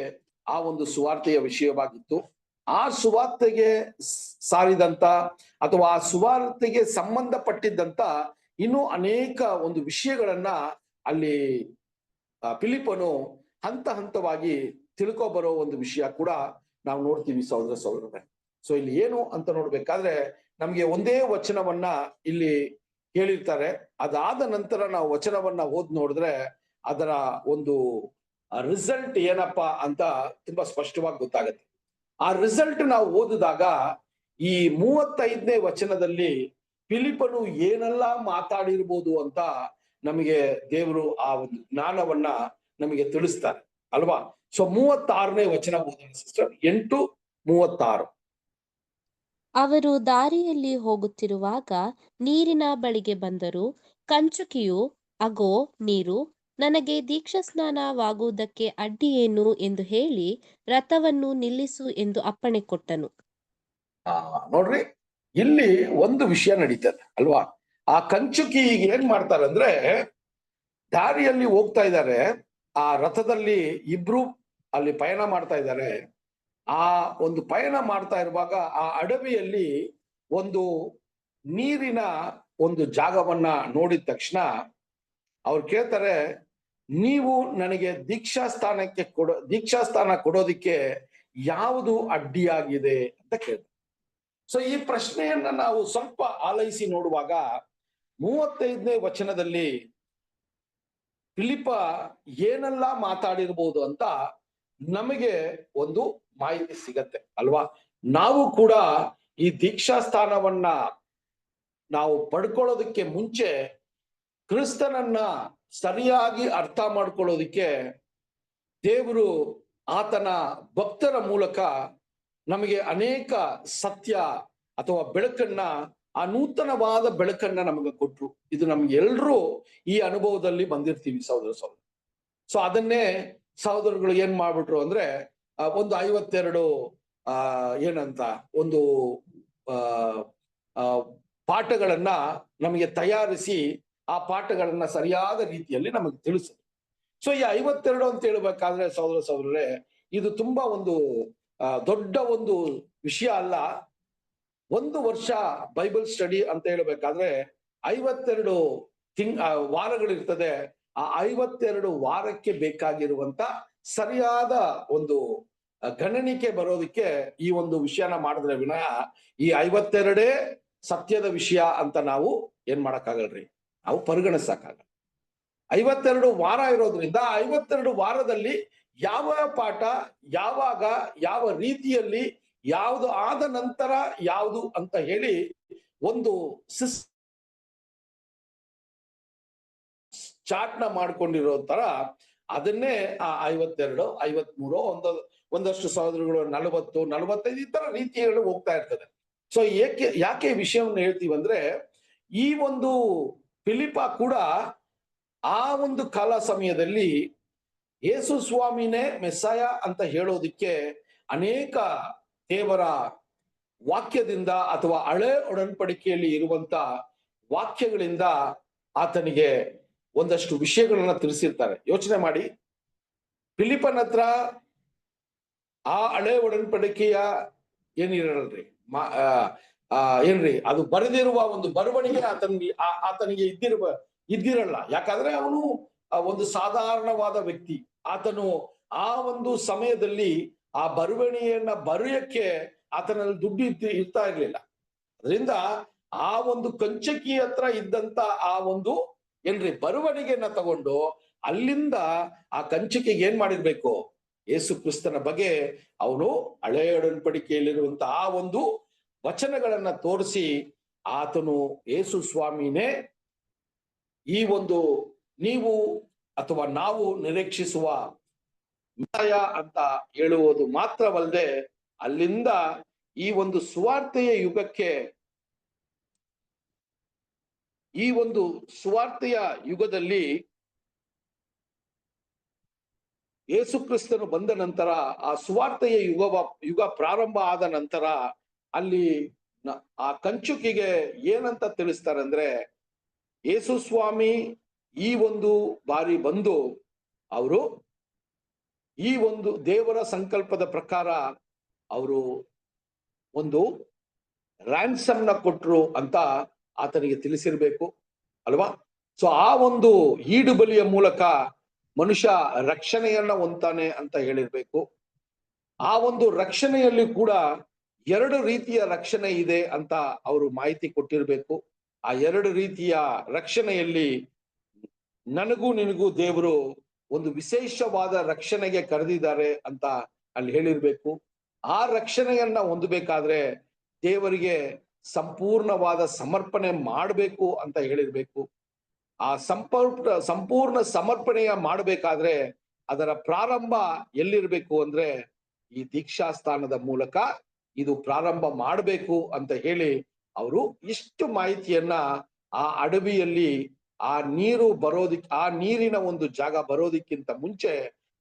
ಆ ಒಂದು ಸುವಾರ್ತೆಯ ವಿಷಯವಾಗಿತ್ತು. ಆ ಸುವಾರ್ತೆಗೆ ಸಾರಿದಂತ ಅಥವಾ ಆ ಸುವಾರ್ತೆಗೆ ಸಂಬಂಧಪಟ್ಟಿದ್ದಂತ ಇನ್ನೂ ಅನೇಕ ಒಂದು ವಿಷಯಗಳನ್ನ ಅಲ್ಲಿ ಫಿಲಿಪ್ಪನು ಹಂತ ಹಂತವಾಗಿ ತಿಳ್ಕೊಬರೋ ಒಂದು ವಿಷಯ ಕೂಡ ನಾವು ನೋಡ್ತೀವಿ ಸಹೋದರರೇ. ಸೊ ಇಲ್ಲಿ ಏನು ಅಂತ ನೋಡ್ಬೇಕಾದ್ರೆ ನಮ್ಗೆ ಒಂದೇ ವಚನವನ್ನ ಇಲ್ಲಿ ಹೇಳಿರ್ತಾರೆ. ಅದಾದ ನಂತರ ನಾವು ವಚನವನ್ನ ಓದ್ ನೋಡಿದ್ರೆ ಅದರ ಒಂದು ರಿಸಲ್ಟ್ ಏನಪ್ಪಾ ಅಂತ ತುಂಬಾ ಸ್ಪಷ್ಟವಾಗಿ ಗೊತ್ತಾಗತ್ತೆ. ಆ ರಿಸಲ್ಟ್ ನಾವು ಓದಿದಾಗ ಈ 35ನೇ ವಚನದಲ್ಲಿ ಫಿಲಿಪ್ಪನು ಏನೆಲ್ಲ ಮಾತಾಡಿರ್ಬೋದು ಅಂತ ನಮಗೆ ದೇವರು ಆ ಒಂದು ಜ್ಞಾನವನ್ನ ನಮಗೆ ತಿಳಿಸ್ತಾರೆ ಅಲ್ವಾ. ಸೊ 36ನೇ ವಚನ ಓದೋಣ ಸಿಸ್ಟರ್, 8:36. ಅವರು ದಾರಿಯಲ್ಲಿ ಹೋಗುತ್ತಿರುವಾಗ ನೀರಿನ ಬಳಿಗೆ ಬಂದರು. ಕಂಚುಕಿಯು, ಅಗೋ ನೀರು, ನನಗೆ ದೀಕ್ಷಾಸ್ನಾನವಾಗುವುದಕ್ಕೆ ಅಡ್ಡಿಯೇನು ಎಂದು ಹೇಳಿ ರಥವನ್ನು ನಿಲ್ಲಿಸು ಎಂದು ಅಪ್ಪಣೆ ಕೊಟ್ಟನು. ನೋಡ್ರಿ, ಇಲ್ಲಿ ಒಂದು ವಿಷಯ ನಡೀತದೆ ಅಲ್ವಾ. ಆ ಕಂಚುಕಿ ಈಗ ಏನ್ ಮಾಡ್ತಾರಂದ್ರೆ, ದಾರಿಯಲ್ಲಿ ಹೋಗ್ತಾ ಇದ್ದಾರೆ, ಆ ರಥದಲ್ಲಿ ಇಬ್ರು ಅಲ್ಲಿ ಪಯಣ ಮಾಡ್ತಾ ಇದ್ದಾರೆ. ಆ ಒಂದು ಪಯಣ ಮಾಡ್ತಾ ಇರುವಾಗ ಆ ಅಡವಿಯಲ್ಲಿ ಒಂದು ನೀರಿನ ಒಂದು ಜಾಗವನ್ನ ನೋಡಿದ ತಕ್ಷಣ ಅವ್ರು ಕೇಳ್ತಾರೆ, ನೀವು ನನಗೆ ದೀಕ್ಷಾಸ್ಥಾನ ಕೊಡೋದಿಕ್ಕೆ ಯಾವುದು ಅಡ್ಡಿಯಾಗಿದೆ ಅಂತ ಕೇಳ್ತಾರೆ. ಸೊ ಈ ಪ್ರಶ್ನೆಯನ್ನ ನಾವು ಸ್ವಲ್ಪ ಆಲೈಸಿ ನೋಡುವಾಗ 35ನೇ ವಚನದಲ್ಲಿ ಫಿಲಿಪ್ಪ ಏನೆಲ್ಲ ಮಾತಾಡಿರ್ಬೋದು ಅಂತ ನಮಗೆ ಒಂದು ಮಾಹಿತಿ ಸಿಗತ್ತೆ ಅಲ್ವಾ. ನಾವು ಕೂಡ ಈ ದೀಕ್ಷಾಸ್ಥಾನವನ್ನ ನಾವು ಪಡ್ಕೊಳ್ಳೋದಕ್ಕೆ ಮುಂಚೆ ಕ್ರಿಸ್ತನನ್ನ ಸರಿಯಾಗಿ ಅರ್ಥ ಮಾಡ್ಕೊಳ್ಳೋದಿಕ್ಕೆ ದೇವರು ಆತನ ಭಕ್ತರ ಮೂಲಕ ನಮಗೆ ಅನೇಕ ಸತ್ಯ ಅಥವಾ ಬೆಳಕನ್ನ, ಆ ನೂತನವಾದ ಬೆಳಕನ್ನ ನಮಗೆ ಕೊಟ್ರು. ಇದು ನಮ್ಗೆ ಎಲ್ರೂ ಈ ಅನುಭವದಲ್ಲಿ ಬಂದಿರ್ತೀವಿ ಸಹೋದರ. ಸೊ ಅದನ್ನೇ ಸಹೋದರಗಳು ಏನ್ ಮಾಡ್ಬಿಟ್ರು ಅಂದ್ರೆ, ಒಂದು 52 ಏನಂತ ಒಂದು ಪಾಠಗಳನ್ನ ನಮಗೆ ತಯಾರಿಸಿ ಆ ಪಾಠಗಳನ್ನ ಸರಿಯಾದ ರೀತಿಯಲ್ಲಿ ನಮಗೆ ತಿಳಿಸಿದ್ರು. ಸೊ ಈ 52 ಅಂತ ಹೇಳ್ಬೇಕಾದ್ರೆ ಸಹೋದರರೇ, ಇದು ತುಂಬಾ ಒಂದು ದೊಡ್ಡ ಒಂದು ವಿಷಯ ಅಲ್ಲ. ಒಂದು ವರ್ಷ ಬೈಬಲ್ ಸ್ಟಡಿ ಅಂತ ಹೇಳ್ಬೇಕಾದ್ರೆ 52 ವಾರಗಳಿರ್ತದೆ. ಆ 52 ವಾರಕ್ಕೆ ಬೇಕಾಗಿರುವಂತ ಸರಿಯಾದ ಒಂದು ಗಣನಿಕೆ ಬರೋದಕ್ಕೆ ಈ ಒಂದು ವಿಷಯನ ಮಾಡಿದ್ರೆ ವಿನಃ ಈ 52 ಸತ್ಯದ ವಿಷಯ ಅಂತ ನಾವು ಏನ್ ಮಾಡಕ್ಕಾಗಲ್ರಿ, ನಾವು ಪರಿಗಣಿಸಕ್ಕಾಗಲ್ಲ. 52 ವಾರ ಇರೋದ್ರಿಂದ 52 ವಾರದಲ್ಲಿ ಯಾವ ಪಾಠ ಯಾವಾಗ ಯಾವ ರೀತಿಯಲ್ಲಿ ಯಾವುದು ಆದ ನಂತರ ಯಾವುದು ಅಂತ ಹೇಳಿ ಒಂದು ಚಾಟ್ನ ಮಾಡ್ಕೊಂಡಿರೋ ತರ ಅದನ್ನೇ ಆ 52, 53 ಒಂದಷ್ಟು ಸಹೋದರಗಳು 40, 45 ಈ ತರ ರೀತಿಯಲ್ಲಿ ಹೋಗ್ತಾ ಇರ್ತದೆ. ಸೊ ಯಾಕೆ ಈ ವಿಷಯವನ್ನು ಹೇಳ್ತೀವಂದ್ರೆ, ಈ ಒಂದು ಫಿಲಿಪ್ಪ ಕೂಡ ಆ ಒಂದು ಕಾಲ ಸಮಯದಲ್ಲಿ ಯೇಸು ಸ್ವಾಮಿನೇ ಮೆಸ್ಸಾಯ ಅಂತ ಹೇಳೋದಿಕ್ಕೆ ಅನೇಕ ದೇವರ ವಾಕ್ಯದಿಂದ ಅಥವಾ ಹಳೆ ಒಡன்பಡಿಕೆಯಲ್ಲಿ ಇರುವಂತ ವಾಕ್ಯಗಳಿಂದ ಆತನಿಗೆ ಒಂದಷ್ಟು ವಿಷಯಗಳನ್ನ ತಿಳಿಸಿರ್ತಾರೆ. ಯೋಚನೆ ಮಾಡಿ, ಫಿಲಿಪ್ಪನ ಹತ್ರ ಆ ಹಳೆ ಒಡன்பಡಿಕೆಯ ಏನಿರಲ್ರಿ, ಏನ್ರಿ ಅದು ಬರೆದಿರುವ ಒಂದು ಬರವಣಿಗೆ ಆತನಿಗೆ ಇದ್ದಿರಲ್ಲ. ಯಾಕಂದ್ರೆ ಅವನು ಒಂದು ಸಾಧಾರಣವಾದ ವ್ಯಕ್ತಿ. ಆತನು ಆ ಒಂದು ಸಮಯದಲ್ಲಿ ಆ ಬರವಣಿಗೆಯನ್ನ ಬರೆಯಕ್ಕೆ ಆತನಲ್ಲಿ ದುಡ್ಡು ಇರ್ತಾ ಇರ್ಲಿಲ್ಲ. ಅದರಿಂದ ಆ ಒಂದು ಕಂಚಕಿ ಹತ್ರ ಇದ್ದಂತ ಆ ಒಂದು ಏನ್ರಿ ಬರವಣಿಗೆಯನ್ನ ತಗೊಂಡು ಅಲ್ಲಿಂದ ಆ ಕಂಚಕಿಗೆ ಏನ್ ಮಾಡಿರ್ಬೇಕು, ಯೇಸು ಕ್ರಿಸ್ತನ ಬಗ್ಗೆ ಅವನು ಹಳೆ ಒಡன்பಡಿಕೆಯಲ್ಲಿರುವಂತ ಆ ಒಂದು ವಚನಗಳನ್ನ ತೋರಿಸಿ ಆತನು ಯೇಸು ಸ್ವಾಮಿನೇ ಈ ಒಂದು ನೀವು ಅಥವಾ ನಾವು ನಿರೀಕ್ಷಿಸುವ ಮೆಸ್ಸಾಯ ಅಂತ ಹೇಳುವುದು ಮಾತ್ರವಲ್ಲದೆ, ಅಲ್ಲಿಂದ ಈ ಒಂದು ಸುವಾರ್ತೆಯ ಯುಗಕ್ಕೆ, ಈ ಒಂದು ಸುವಾರ್ತೆಯ ಯುಗದಲ್ಲಿ ಯೇಸು ಕ್ರಿಸ್ತನು ಬಂದ ನಂತರ, ಆ ಸುವಾರ್ತೆಯ ಯುಗ ಪ್ರಾರಂಭ ಆದ ನಂತರ ಅಲ್ಲಿ ಆ ಕಂಚುಕಿಗೆ ಏನಂತ ತಿಳಿಸ್ತಾರೆ ಅಂದ್ರೆ, ಯೇಸು ಸ್ವಾಮಿ ಈ ಒಂದು ಬಾರಿ ಬಂದು ಅವರು ಈ ಒಂದು ದೇವರ ಸಂಕಲ್ಪದ ಪ್ರಕಾರ ಅವರು ಒಂದು ರ್ಯಾನ್ಸಮ್ನ ಕೊಟ್ರು ಅಂತ ಆತನಿಗೆ ತಿಳಿಸಿರ್ಬೇಕು. ಅಲ್ವಾ? ಸೊ ಆ ಒಂದು ಈಡು ಬಲಿಯ ಮೂಲಕ ಮನುಷ್ಯ ರಕ್ಷಣೆಯನ್ನ ಹೊಂದ್ತಾನೆ ಅಂತ ಹೇಳಿರ್ಬೇಕು. ಆ ಒಂದು ರಕ್ಷಣೆಯಲ್ಲಿ ಕೂಡ 2 ರೀತಿಯ ರಕ್ಷಣೆ ಇದೆ ಅಂತ ಅವರು ಮಾಹಿತಿ ಕೊಟ್ಟಿರ್ಬೇಕು. ಆ 2 ರೀತಿಯ ರಕ್ಷಣೆಯಲ್ಲಿ ನನಗೂ ನಿನಗೂ ದೇವರು ಒಂದು ವಿಶೇಷವಾದ ರಕ್ಷಣೆಗೆ ಕರೆದಿದ್ದಾರೆ ಅಂತ ಅಲ್ಲಿ ಹೇಳಿರ್ಬೇಕು. ಆ ರಕ್ಷಣೆಯನ್ನ ಹೊಂದಬೇಕಾದ್ರೆ ದೇವರಿಗೆ ಸಂಪೂರ್ಣವಾದ ಸಮರ್ಪಣೆ ಮಾಡಬೇಕು ಅಂತ ಹೇಳಿರ್ಬೇಕು. ಆ ಸಂಪೂರ್ಣ ಸಮರ್ಪಣೆಯ ಮಾಡಬೇಕಾದ್ರೆ ಅದರ ಪ್ರಾರಂಭ ಎಲ್ಲಿರ್ಬೇಕು ಅಂದ್ರೆ ಈ ದೀಕ್ಷಾ ಸ್ಥಾನದ ಮೂಲಕ ಇದು ಪ್ರಾರಂಭ ಮಾಡಬೇಕು ಅಂತ ಹೇಳಿ ಅವರು ಇಷ್ಟು ಮಾಹಿತಿಯನ್ನ ಆ ಅಡವಿಯಲ್ಲಿ ಆ ನೀರು ಆ ನೀರಿನ ಒಂದು ಜಾಗ ಬರೋದಿಕ್ಕಿಂತ ಮುಂಚೆ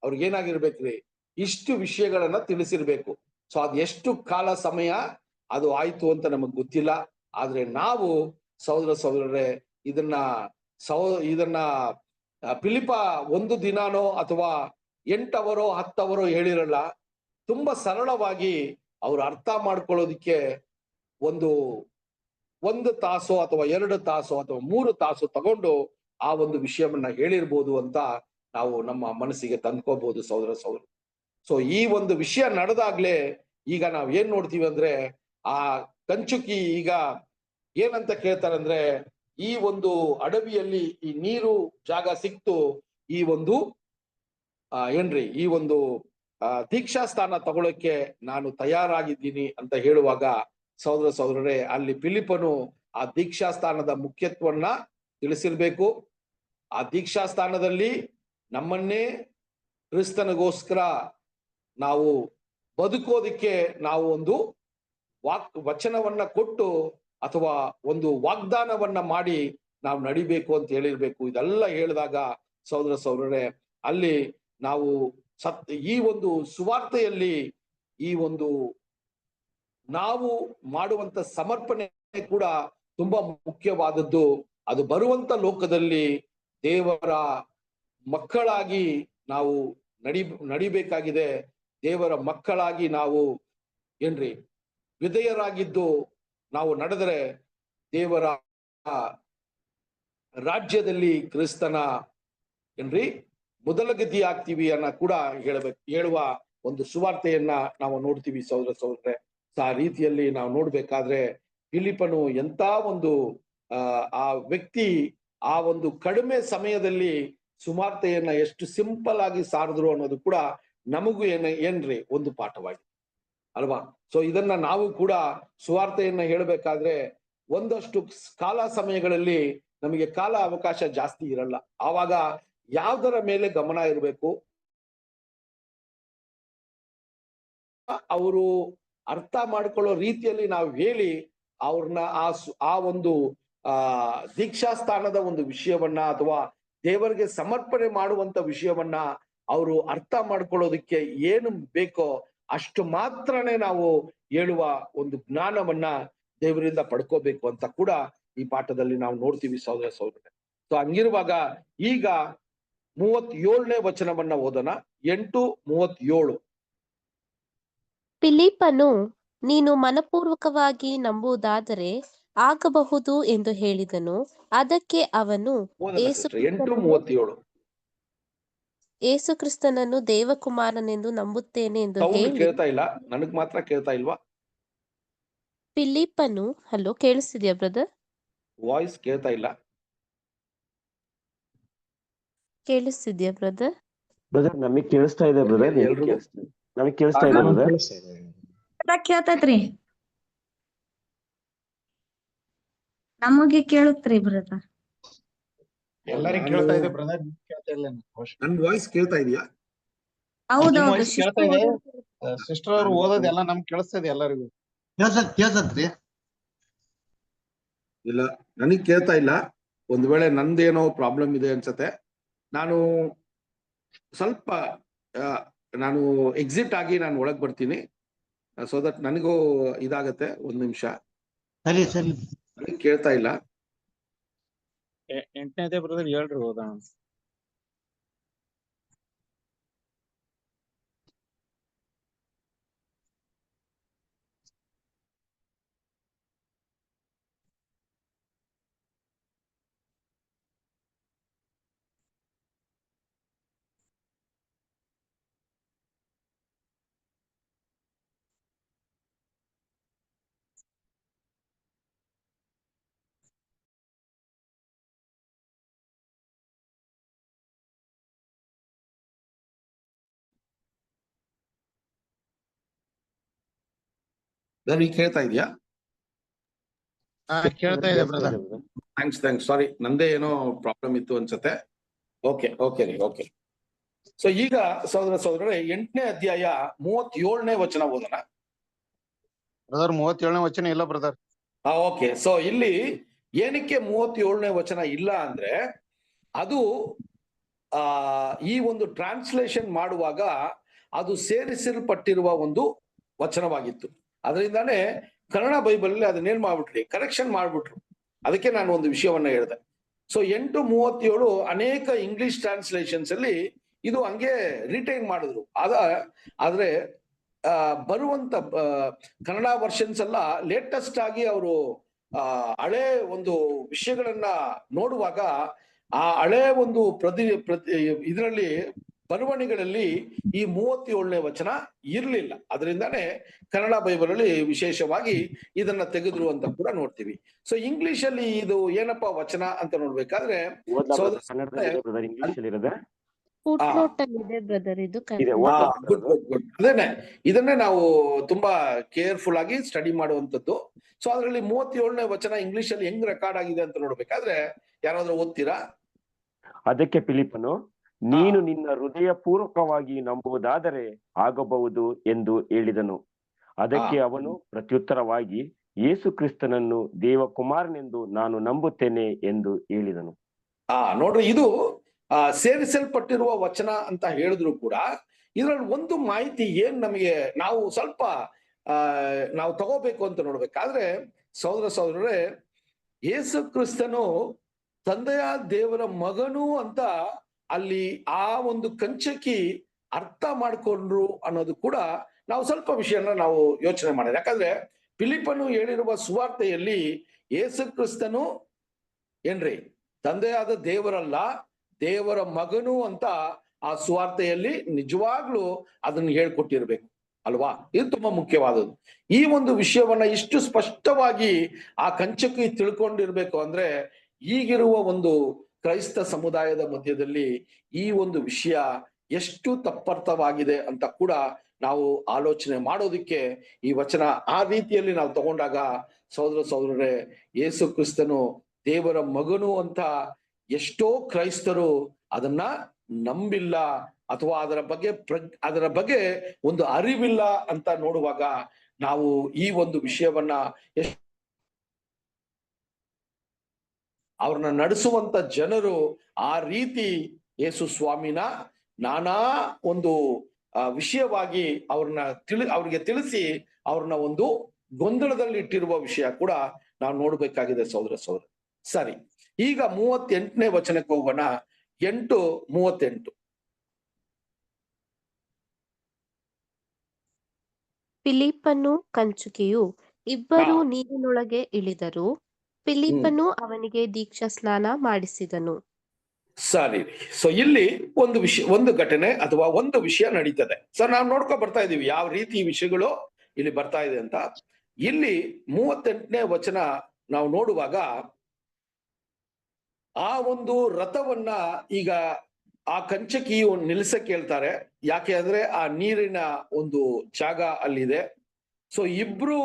ಅವ್ರಿಗೇನಾಗಿರ್ಬೇಕ್ರಿ ಇಷ್ಟು ವಿಷಯಗಳನ್ನ ತಿಳಿಸಿರ್ಬೇಕು. ಸೊ ಅದ್ ಎಷ್ಟು ಕಾಲ ಸಮಯ ಅದು ಆಯ್ತು ಅಂತ ನಮಗ್ ಗೊತ್ತಿಲ್ಲ. ಆದ್ರೆ ನಾವು ಸಹೋದರರೇ ಇದನ್ನ ಫಿಲಿಪ 1 ದಿನಾನೋ ಅಥವಾ 8 ಅವರೋ 10 ಅವರೋ ಹೇಳಿರಲ್ಲ. ತುಂಬಾ ಸರಳವಾಗಿ ಅವ್ರು ಅರ್ಥ ಮಾಡ್ಕೊಳ್ಳೋದಿಕ್ಕೆ ಒಂದು ತಾಸು ಅಥವಾ 2 ತಾಸು ಅಥವಾ 3 ತಾಸು ತಗೊಂಡು ಆ ಒಂದು ವಿಷಯವನ್ನ ಹೇಳಿರ್ಬೋದು ಅಂತ ನಾವು ನಮ್ಮ ಮನಸ್ಸಿಗೆ ತಂದ್ಕೋಬಹುದು ಸಹೋದರ. ಸೊ ಈ ಒಂದು ವಿಷಯ ನಡೆದಾಗ್ಲೇ ಈಗ ನಾವ್ ಏನ್ ನೋಡ್ತೀವಿ ಅಂದ್ರೆ ಆ ಕಂಚುಕಿ ಈಗ ಏನಂತ ಕೇಳ್ತಾರೆ ಅಂದ್ರೆ ಈ ಒಂದು ಅಡವಿಯಲ್ಲಿ ಈ ನೀರು ಜಾಗ ಸಿಕ್ತು, ಈ ಒಂದು ಈ ಒಂದು ದೀಕ್ಷಾ ಸ್ಥಾನ ತಗೊಳಕ್ಕೆ ನಾನು ತಯಾರಾಗಿದ್ದೀನಿ ಅಂತ ಹೇಳುವಾಗ ಸಹೋದರರೇ ಅಲ್ಲಿ ಫಿಲಿಪ್ಪನು ಆ ದೀಕ್ಷಾ ಸ್ಥಾನದ ಮುಖ್ಯತ್ವವನ್ನ ತಿಳಿಸಿರ್ಬೇಕು. ಆ ದೀಕ್ಷಾ ಸ್ಥಾನದಲ್ಲಿ ನಮ್ಮನ್ನೇ ಕ್ರಿಸ್ತನಿಗೋಸ್ಕರ ನಾವು ಬದುಕೋದಿಕ್ಕೆ ನಾವು ಒಂದು ವಚನವನ್ನ ಕೊಟ್ಟು ಅಥವಾ ಒಂದು ವಾಗ್ದಾನವನ್ನ ಮಾಡಿ ನಾವು ನಡಿಬೇಕು ಅಂತ ಹೇಳಿರ್ಬೇಕು. ಇದೆಲ್ಲ ಹೇಳಿದಾಗ ಸಹೋದರರೇ ಅಲ್ಲಿ ನಾವು ಈ ಒಂದು ಸುವಾರ್ತೆಯಲ್ಲಿ ಈ ಒಂದು ನಾವು ಮಾಡುವಂತ ಸಮರ್ಪಣೆ ಕೂಡ ತುಂಬಾ ಮುಖ್ಯವಾದದ್ದು. ಅದು ಬರುವಂತ ಲೋಕದಲ್ಲಿ ದೇವರ ಮಕ್ಕಳಾಗಿ ನಾವು ನಡಿಬೇಕಾಗಿದೆ. ದೇವರ ಮಕ್ಕಳಾಗಿ ನಾವು ವಿಧೇಯರಾಗಿದ್ದು ನಾವು ನಡೆದರೆ ದೇವರ ರಾಜ್ಯದಲ್ಲಿ ಕ್ರಿಸ್ತನ ಮೊದಲಗತಿ ಆಗ್ತೀವಿ ಅನ್ನ ಕೂಡ ಹೇಳುವ ಒಂದು ಸುವಾರ್ತೆಯನ್ನ ನಾವು ನೋಡ್ತೀವಿ ಸಹೋದರರೇ. ಆ ರೀತಿಯಲ್ಲಿ ನಾವು ನೋಡ್ಬೇಕಾದ್ರೆ ಫಿಲಿಪ್ಪನು ಎಂತ ಒಂದು ಆ ವ್ಯಕ್ತಿ ಆ ಒಂದು ಕಡಿಮೆ ಸಮಯದಲ್ಲಿ ಸುವಾರ್ತೆಯನ್ನ ಎಷ್ಟು ಸಿಂಪಲ್ ಆಗಿ ಸಾರಿದ್ರು ಅನ್ನೋದು ಕೂಡ ನಮಗೂ ಏನ್ರಿ ಒಂದು ಪಾಠವಾಗಿದೆ ಅಲ್ವಾ? ಸೊ ಇದನ್ನ ನಾವು ಕೂಡ ಸುವಾರ್ತೆಯನ್ನ ಹೇಳಬೇಕಾದ್ರೆ ಒಂದಷ್ಟು ಕಾಲ ಸಮಯಗಳಲ್ಲಿ ನಮಗೆ ಕಾಲ ಅವಕಾಶ ಜಾಸ್ತಿ ಇರಲ್ಲ. ಆವಾಗ ಯಾವ್ದರ ಮೇಲೆ ಗಮನ ಇರಬೇಕು, ಅವರು ಅರ್ಥ ಮಾಡ್ಕೊಳ್ಳೋ ರೀತಿಯಲ್ಲಿ ನಾವು ಹೇಳಿ ಅವ್ರನ್ನ ಆ ಒಂದು ದೀಕ್ಷಾ ಸ್ಥಾನದ ಒಂದು ವಿಷಯವನ್ನ ಅಥವಾ ದೇವರಿಗೆ ಸಮರ್ಪಣೆ ಮಾಡುವಂತ ವಿಷಯವನ್ನ ಅವರು ಅರ್ಥ ಮಾಡ್ಕೊಳ್ಳೋದಕ್ಕೆ ಏನು ಬೇಕೋ ಅಷ್ಟು ಮಾತ್ರನೇ ನಾವು ಹೇಳುವ ಒಂದು ಜ್ಞಾನವನ್ನ ದೇವರಿಂದ ಪಡ್ಕೋಬೇಕು ಅಂತ ಕೂಡ ಈ ಪಾಠದಲ್ಲಿ ನಾವು ನೋಡ್ತೀವಿ ಸಹೋದರರೇ. ಸೊ ಹಂಗಿರುವಾಗ ಈಗ 37ನೇ ವಚನವನ್ನ ಓದೋಣ. 8:37. ಫಿಲಿಪ್ಪನು, ನೀನು ಮನಪೂರ್ವಕವಾಗಿ ನಂಬುವುದಾದರೆ ಆಗಬಹುದು ಎಂದು ಹೇಳಿದನು. ಅದಕ್ಕೆ ಅವನು, ಯೇಸು ಕ್ರಿಸ್ತನನ್ನು ದೇವಕುಮಾರನೆಂದು ನಂಬುತ್ತೇನೆ ಎಂದು ಹೇಳಿ. ಕೇಳ್ತಾ ಇಲ್ಲ, ನನಗ್ ಮಾತ್ರ ಕೇಳ್ತಾ ಇಲ್ವಾ? ಫಿಲಿಪ್ಪನು, ಹಲೋ, ಕೇಳಿಸ್ತಿದ್ಯಾ ಬ್ರದರ್? ವಾಯ್ಸ್ ಕೇಳ್ತಾ ಇಲ್ಲ. ಕೇಳಿಸ್ತಿದ್ಯಾ ಬ್ರದರ್? ಬ್ರದರ್ ನಮಗ್ ಕೇಳಿಸ್ತಾ ಇದೆ ಬ್ರದರ್. ನಮಗ್ ಕೇಳಿಸ್ತಾ ಇದೆ ಬ್ರದರ್. ಕೇಳ್ತೈತ್ರಿ, ನಮಗೆ ಕೇಳುತ್ರಿ ಬ್ರದರ್. ಎಲ್ಲರಿಗೂ ಕೇಳ್ತಾ ಇದೆ ಬ್ರದರ್, ಕೇಳ್ತಾ ಇಲ್ಲ. ನನ್ ವಾಯ್ಸ್ ಕೇಳ್ತಾ ಇದೆಯಾ? ಹೌದೌದು, ಕೇಳ್ತಾ ಇದೆ. ಸಿಸ್ಟರ್ ಅವ್ರು ಓದೋದೆಲ್ಲ ನಮ್ಗೆ ಕೇಳಿಸ್ತಾ ಇದೆ ಎಲ್ಲರಿಗೂ. ಕೇಳ್ಸತ್ರಿ? ಇಲ್ಲ, ನನಗ್ ಕೇಳ್ತಾ ಇಲ್ಲ. ಒಂದ್ ವೇಳೆ ನಂದೇನೋ ಪ್ರಾಬ್ಲಮ್ ಇದೆ ಅನ್ಸತ್ತೆ. ನಾನು ಸ್ವಲ್ಪ ನಾನು ಎಕ್ಸಿಟ್ ಆಗಿ ನಾನು ಒಳಗ್ ಬರ್ತೀನಿ, ಸೊ ದಟ್ ನನಗೂ ಇದಾಗತ್ತೆ. 1 ನಿಮಿಷ. ಸರಿ. ನನಗ್ ಕೇಳ್ತಾ ಇಲ್ಲ. 8ನೇದೇ ಬ್ರದರ್ ಹೇಳ್ರಿ, ಓದೋಣ. ಈಗ ಕೇಳ್ತಾ ಇದೆಯಾ? ಕೇಳ್ತಾ ಇದೆ ಬ್ರದರ್. ಥ್ಯಾಂಕ್ಸ್ ಸಾರಿ, ನಂದೇ ಏನೋ ಪ್ರಾಬ್ಲಮ್ ಇತ್ತು ಅನ್ಸುತ್ತೆ. ಓಕೆ. ಸೊ ಈಗ ಸಹೋದರರೇ 8ನೇ ಅಧ್ಯಾಯ 37ನೇ ವಚನ ಓದೋಣ. ಬ್ರದರ್ 37ನೇ ವಚನ ಇಲ್ಲ ಬ್ರದರ್. ಓಕೆ. ಸೊ ಇಲ್ಲಿ ಏನಕ್ಕೆ 37ನೇ ವಚನ ಇಲ್ಲ ಅಂದ್ರೆ, ಅದು ಈ ಒಂದು ಟ್ರಾನ್ಸ್ಲೇಷನ್ ಮಾಡುವಾಗ ಅದು ಸೇರಿಸಲ್ಪಟ್ಟಿರುವ ಒಂದು ವಚನವಾಗಿತ್ತು. ಅದರಿಂದಾನೇ ಕನ್ನಡ ಬೈಬಲ್ ಅಲ್ಲಿ ಅದನ್ನೇನ್ ಮಾಡ್ಬಿಟ್ರಿ, ಕರೆಕ್ಷನ್ ಮಾಡ್ಬಿಟ್ರು. ಅದಕ್ಕೆ ನಾನು ಒಂದು ವಿಷಯವನ್ನ ಹೇಳಿದೆ. ಸೊ 8:37 ಅನೇಕ ಇಂಗ್ಲಿಷ್ ಟ್ರಾನ್ಸ್ಲೇಷನ್ಸ್ ಅಲ್ಲಿ ಇದು ಹಂಗೆ ರಿಟೈನ್ ಮಾಡಿದ್ರು. ಆದ್ರೆ ಬರುವಂತ ಕನ್ನಡ ವರ್ಷನ್ಸ್ ಎಲ್ಲ ಲೇಟೆಸ್ಟ್ ಆಗಿ ಅವರು ಹಳೆ ಒಂದು ವಿಷಯಗಳನ್ನ ನೋಡುವಾಗ ಆ ಹಳೆ ಒಂದು ಇದರಲ್ಲಿ ಬರವಣಿಗೆಗಳಲ್ಲಿ ಈ 37ನೇ ವಚನ ಇರ್ಲಿಲ್ಲ. ಅದರಿಂದಾನೇ ಕನ್ನಡ ಬೈಬಲ್ ಅಲ್ಲಿ ವಿಶೇಷವಾಗಿ ಇದನ್ನ ತೆಗೆದ್ರು ಅಂತ ಕೂಡ ನೋಡ್ತೀವಿ. ಸೊ ಇಂಗ್ಲಿಷ್ ಅಲ್ಲಿ ಇದು ಏನಪ್ಪಾ ವಚನ ಅಂತ ನೋಡ್ಬೇಕಾದ್ರೆ ಇಂಗ್ಲಿಷ್ ಅಲ್ಲಿ ಇರೋದೇ ಫುಟ್ನೋಟ್ ಅಲ್ಲಿ ಇದೆ ಬ್ರದರ್, ಇದು ಅದೇನೆ, ಇದನ್ನೇ ನಾವು ತುಂಬಾ ಕೇರ್ಫುಲ್ ಆಗಿ ಸ್ಟಡಿ ಮಾಡುವಂತದ್ದು. ಸೊ ಅದರಲ್ಲಿ 37ನೇ ವಚನ ಇಂಗ್ಲಿಷ್ ಅಲ್ಲಿ ಹೆಂಗ್ ರೆಕಾರ್ಡ್ ಆಗಿದೆ ಅಂತ ನೋಡ್ಬೇಕಾದ್ರೆ ಯಾರಾದ್ರೂ ಓದ್ತೀರಾ? ಅದಕ್ಕೆ ಫಿಲಿಪ್ಪನು, ನೀನು ನಿನ್ನ ಹೃದಯ ಪೂರ್ವಕವಾಗಿ ನಂಬುವುದಾದರೆ ಆಗಬಹುದು ಎಂದು ಹೇಳಿದನು. ಅದಕ್ಕೆ ಅವನು ಪ್ರತ್ಯುತ್ತರವಾಗಿ, ಯೇಸು ಕ್ರಿಸ್ತನನ್ನು ದೇವಕುಮಾರನೆಂದು ನಾನು ನಂಬುತ್ತೇನೆ ಎಂದು ಹೇಳಿದನು. ನೋಡ್ರಿ, ಇದು ಸೇರಿಸಲ್ಪಟ್ಟಿರುವ ವಚನ ಅಂತ ಹೇಳಿದ್ರು ಕೂಡ ಇದ್ರಲ್ಲಿ ಒಂದು ಮಾಹಿತಿ ಏನ್ ನಮಗೆ ನಾವು ಸ್ವಲ್ಪ ನಾವು ತಗೋಬೇಕು ಅಂತ ನೋಡ್ಬೇಕಾದ್ರೆ, ಸಹೋದರರೇ, ಯೇಸು ಕ್ರಿಸ್ತನು ತಂದೆಯ ದೇವರ ಮಗನು ಅಂತ ಅಲ್ಲಿ ಆ ಒಂದು ಕಂಚಕಿ ಅರ್ಥ ಮಾಡ್ಕೊಂಡ್ರು ಅನ್ನೋದು ಕೂಡ ನಾವು ಸ್ವಲ್ಪ ವಿಷಯನ ನಾವು ಯೋಚನೆ ಮಾಡಿದ್ರೆ. ಯಾಕಂದ್ರೆ ಫಿಲಿಪ್ಪನು ಹೇಳಿರುವ ಸುವಾರ್ತೆಯಲ್ಲಿ ಯೇಸು ಕ್ರಿಸ್ತನು ಏನ್ರಿ ತಂದೆಯಾದ ದೇವರಲ್ಲ, ದೇವರ ಮಗನು ಅಂತ ಆ ಸುವಾರ್ತೆಯಲ್ಲಿ ನಿಜವಾಗ್ಲೂ ಅದನ್ನ ಹೇಳ್ಕೊಟ್ಟಿರ್ಬೇಕು ಅಲ್ವಾ? ಇದು ತುಂಬಾ ಮುಖ್ಯವಾದದ್ದು. ಈ ಒಂದು ವಿಷಯವನ್ನ ಇಷ್ಟು ಸ್ಪಷ್ಟವಾಗಿ ಆ ಕಂಚಕಿ ತಿಳ್ಕೊಂಡಿರ್ಬೇಕು ಅಂದ್ರೆ, ಈಗಿರುವ ಒಂದು ಕ್ರೈಸ್ತ ಸಮುದಾಯದ ಮಧ್ಯದಲ್ಲಿ ಈ ಒಂದು ವಿಷಯ ಎಷ್ಟು ತಪ್ಪರ್ಥವಾಗಿದೆ ಅಂತ ಕೂಡ ನಾವು ಆಲೋಚನೆ ಮಾಡೋದಿಕ್ಕೆ ಈ ವಚನ ಆ ರೀತಿಯಲ್ಲಿ ನಾವು ತಗೊಂಡಾಗ, ಸಹೋದರರೇ, ಯೇಸು ಕ್ರಿಸ್ತನು ದೇವರ ಮಗನು ಅಂತ ಎಷ್ಟೋ ಕ್ರೈಸ್ತರು ಅದನ್ನ ನಂಬಿಲ್ಲ ಅಥವಾ ಅದರ ಬಗ್ಗೆ ಒಂದು ಅರಿವಿಲ್ಲ ಅಂತ ನೋಡುವಾಗ ನಾವು ಈ ಒಂದು ವಿಷಯವನ್ನ ಅವ್ರನ್ನ ನಡೆಸುವಂತ ಜನರು ಆ ರೀತಿ ಯೇಸು ಸ್ವಾಮಿನ ನಾನಾ ಒಂದು ವಿಷಯವಾಗಿ ಅವ್ರಿಗೆ ತಿಳಿಸಿ ಅವ್ರನ್ನ ಒಂದು ಗೊಂದಲದಲ್ಲಿ ಇಟ್ಟಿರುವ ವಿಷಯ ಕೂಡ ನಾವು ನೋಡ್ಬೇಕಾಗಿದೆ ಸಹೋದರ. ಸರಿ, ಈಗ 38ನೇ ವಚನಕ್ಕೆ ಹೋಗೋಣ. 8:38. ಫಿಲಿಪ್ಪನು ಕಂಚುಕಿಯು ಇಬ್ಬರು ನೀರಿನೊಳಗೆ ಇಳಿದರು. ಫಿಲಿಪ್ಪನು ಅವನಿಗೆ ದೀಕ್ಷಾ ಸ್ನಾನ ಮಾಡಿಸಿದನು. ಸರಿ. ಸೊ ಇಲ್ಲಿ ಒಂದು ಘಟನೆ ಅಥವಾ ಒಂದು ವಿಷಯ ನಡೀತದೆ. ಸೊ ನಾವು ನೋಡ್ಕೊ ಬರ್ತಾ ಇದೀವಿ ಯಾವ ರೀತಿ ವಿಷಯಗಳು ಇಲ್ಲಿ ಬರ್ತಾ ಇದೆ ಅಂತ. ಇಲ್ಲಿ 38ನೇ ವಚನ ನಾವು ನೋಡುವಾಗ ಆ ಒಂದು ರಥವನ್ನ ಈಗ ಆ ಕಂಚಕಿಯು ನಿಲ್ಲಿಸಕ್ಕೆ ಹೇಳ್ತಾರೆ. ಯಾಕೆ ಅಂದ್ರೆ ಆ ನೀರಿನ ಒಂದು ಜಾಗ ಅಲ್ಲಿದೆ. ಸೊ ಇಬ್ರು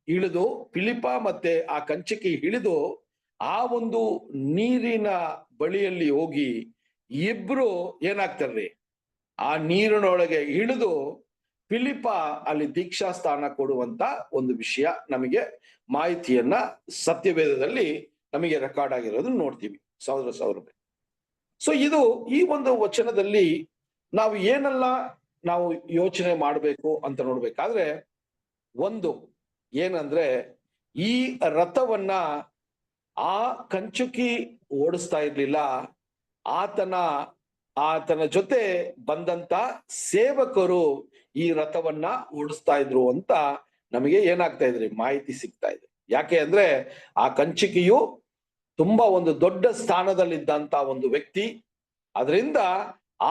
ಇಳಿದು, ಫಿಲಿಪ್ಪ ಮತ್ತೆ ಆ ಕಂಚಕಿ ಇಳಿದು ಆ ಒಂದು ನೀರಿನ ಬಳಿಯಲ್ಲಿ ಹೋಗಿ ಇಬ್ರು ಏನಾಗ್ತಾರ್ರಿ, ಆ ನೀರಿನೊಳಗೆ ಇಳಿದು ಫಿಲಿಪ್ಪ ಅಲ್ಲಿ ದೀಕ್ಷಾ ಸ್ಥಾನ ಕೊಡುವಂತ ಒಂದು ವಿಷಯ ನಮಗೆ ಮಾಹಿತಿಯನ್ನ ಸತ್ಯವೇದದಲ್ಲಿ ನಮಗೆ ರೆಕಾರ್ಡ್ ಆಗಿರೋದನ್ನ ನೋಡ್ತೀವಿ ಸಹೋದರರೇ. ಸೊ ಇದು ಈ ಒಂದು ವಚನದಲ್ಲಿ ನಾವು ಏನೆಲ್ಲ ನಾವು ಯೋಚನೆ ಮಾಡಬೇಕು ಅಂತ ನೋಡ್ಬೇಕಾದ್ರೆ, ಒಂದು ಏನಂದ್ರೆ, ಈ ರಥವನ್ನ ಆ ಕಂಚುಕಿ ಓಡಿಸ್ತಾ ಇರ್ಲಿಲ್ಲ, ಆತನ ಜೊತೆ ಬಂದಂತ ಸೇವಕರು ಈ ರಥವನ್ನ ಓಡಿಸ್ತಾ ಇದ್ರು ಅಂತ ನಮಗೆ ಏನಾಗ್ತಾ ಇದ್ರಿ ಮಾಹಿತಿ ಸಿಗ್ತಾ ಇದೆ. ಯಾಕೆ ಅಂದ್ರೆ ಆ ಕಂಚುಕಿಯು ತುಂಬಾ ಒಂದು ದೊಡ್ಡ ಸ್ಥಾನದಲ್ಲಿದ್ದಂತ ಒಂದು ವ್ಯಕ್ತಿ. ಅದರಿಂದ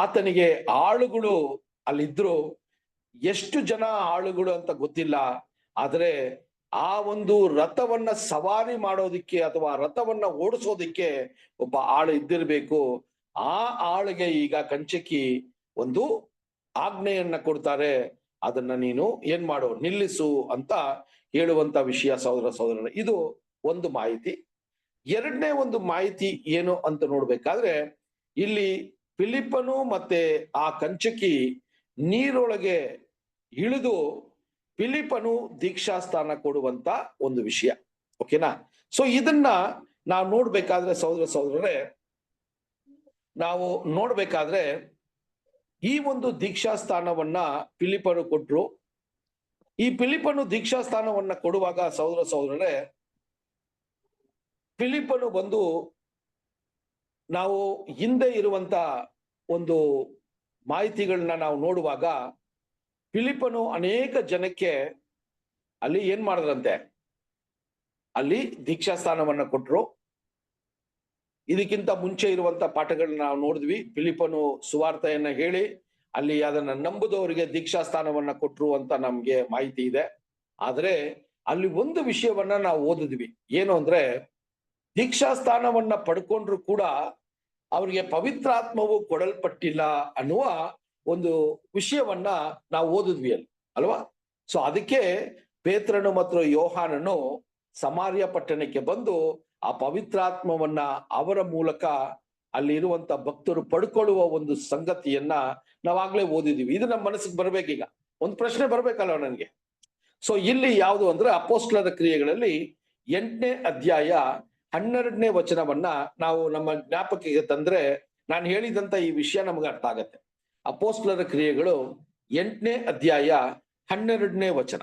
ಆತನಿಗೆ ಆಳುಗಳು ಅಲ್ಲಿದ್ರು. ಎಷ್ಟು ಜನ ಆಳುಗಳು ಅಂತ ಗೊತ್ತಿಲ್ಲ, ಆದ್ರೆ ಆ ಒಂದು ರಥವನ್ನ ಸವಾರಿ ಮಾಡೋದಿಕ್ಕೆ ಅಥವಾ ರಥವನ್ನ ಓಡಿಸೋದಿಕ್ಕೆ ಒಬ್ಬ ಆಳು ಇದ್ದಿರ್ಬೇಕು. ಆ ಆಳಿಗೆ ಈಗ ಕಂಚಕಿ ಒಂದು ಆಜ್ಞೆಯನ್ನ ಕೊಡ್ತಾರೆ, ಅದನ್ನ ನೀನು ಏನ್ ಮಾಡು, ನಿಲ್ಲಿಸು ಅಂತ ಹೇಳುವಂತ ವಿಷಯ ಸಹೋದರರೇ. ಇದು ಒಂದು ಮಾಹಿತಿ. ಎರಡನೇ ಒಂದು ಮಾಹಿತಿ ಏನು ಅಂತ ನೋಡ್ಬೇಕಾದ್ರೆ, ಇಲ್ಲಿ ಫಿಲಿಪ್ಪನು ಮತ್ತೆ ಆ ಕಂಚುಕಿ ನೀರೊಳಗೆ ಇಳಿದು ಫಿಲಿಪ್ಪನು ದೀಕ್ಷಾಸ್ಥಾನ ಕೊಡುವಂತ ಒಂದು ವಿಷಯ. ಓಕೆನಾ? ಸೊ ಇದನ್ನ ನಾವು ನೋಡ್ಬೇಕಾದ್ರೆ ಸಹೋದರರೇ, ನಾವು ನೋಡ್ಬೇಕಾದ್ರೆ ಈ ಒಂದು ದೀಕ್ಷಾಸ್ಥಾನವನ್ನ ಫಿಲಿಪ್ಪನು ಕೊಟ್ರು. ಈ ಫಿಲಿಪ್ಪನು ದೀಕ್ಷಾಸ್ಥಾನವನ್ನ ಕೊಡುವಾಗ ಸಹೋದರರೇ, ಫಿಲಿಪ್ಪನು ಬಂದು ನಾವು ಹಿಂದೆ ಇರುವಂತ ಒಂದು ಮಾಹಿತಿಗಳನ್ನ ನಾವು ನೋಡುವಾಗ, ಫಿಲಿಪ್ಪನು ಅನೇಕ ಜನಕ್ಕೆ ಅಲ್ಲಿ ಏನ್ ಮಾಡಿದ್ರಂತೆ, ಅಲ್ಲಿ ದೀಕ್ಷಾಸ್ಥಾನವನ್ನ ಕೊಟ್ರು. ಇದಕ್ಕಿಂತ ಮುಂಚೆ ಇರುವಂತ ಪಾಠಗಳನ್ನ ನಾವು ನೋಡಿದ್ವಿ. ಫಿಲಿಪ್ಪನು ಸುವಾರ್ತೆಯನ್ನ ಹೇಳಿ ಅಲ್ಲಿ ಅದನ್ನ ನಂಬುದವರಿಗೆ ದೀಕ್ಷಾಸ್ಥಾನವನ್ನ ಕೊಟ್ರು ಅಂತ ನಮ್ಗೆ ಮಾಹಿತಿ ಇದೆ. ಆದ್ರೆ ಅಲ್ಲಿ ಒಂದು ವಿಷಯವನ್ನ ನಾವು ಓದಿದ್ವಿ. ಏನು ಅಂದ್ರೆ, ದೀಕ್ಷಾಸ್ಥಾನವನ್ನ ಪಡ್ಕೊಂಡ್ರು ಕೂಡ ಅವ್ರಿಗೆ ಪವಿತ್ರಾತ್ಮವು ಕೊಡಲ್ಪಟ್ಟಿಲ್ಲ ಅನ್ನುವ ಒಂದು ವಿಷಯವನ್ನ ನಾವು ಓದಿದ್ವಿ ಅಲ್ಲಿ, ಅಲ್ವಾ? ಸೊ ಅದಕ್ಕೆ ಪೇತ್ರನು ಮತ್ತು ಯೋಹಾನನು ಸಮಾರ್ಯ ಪಟ್ಟಣಕ್ಕೆ ಬಂದು ಆ ಪವಿತ್ರಾತ್ಮವನ್ನ ಅವರ ಮೂಲಕ ಅಲ್ಲಿ ಇರುವಂತ ಭಕ್ತರು ಪಡ್ಕೊಳ್ಳುವ ಒಂದು ಸಂಗತಿಯನ್ನ ನಾವಾಗ್ಲೇ ಓದಿದೀವಿ. ಇದು ನಮ್ಮ ಮನಸ್ಸಿಗೆ ಬರ್ಬೇಕೀಗ. ಒಂದು ಪ್ರಶ್ನೆ ಬರ್ಬೇಕಲ್ವ ನನಗೆ. ಸೊ ಇಲ್ಲಿ ಯಾವುದು ಅಂದ್ರೆ, ಅಪೊಸ್ತಲರ ಕ್ರಿಯೆಗಳಲ್ಲಿ 8ನೇ ಅಧ್ಯಾಯ 12ನೇ ವಚನವನ್ನ ನಾವು ನಮ್ಮ ಜ್ಞಾಪಕಕ್ಕೆ ತಂದ್ರೆ, ನಾನು ಹೇಳಿದಂತ ಈ ವಿಷಯ ನಮ್ಗೆ ಅರ್ಥ ಆಗತ್ತೆ. ಅಪೊಸ್ತಲರ ಕ್ರಿಯೆಗಳು 8ನೇ ಅಧ್ಯಾಯ 12ನೇ ವಚನ.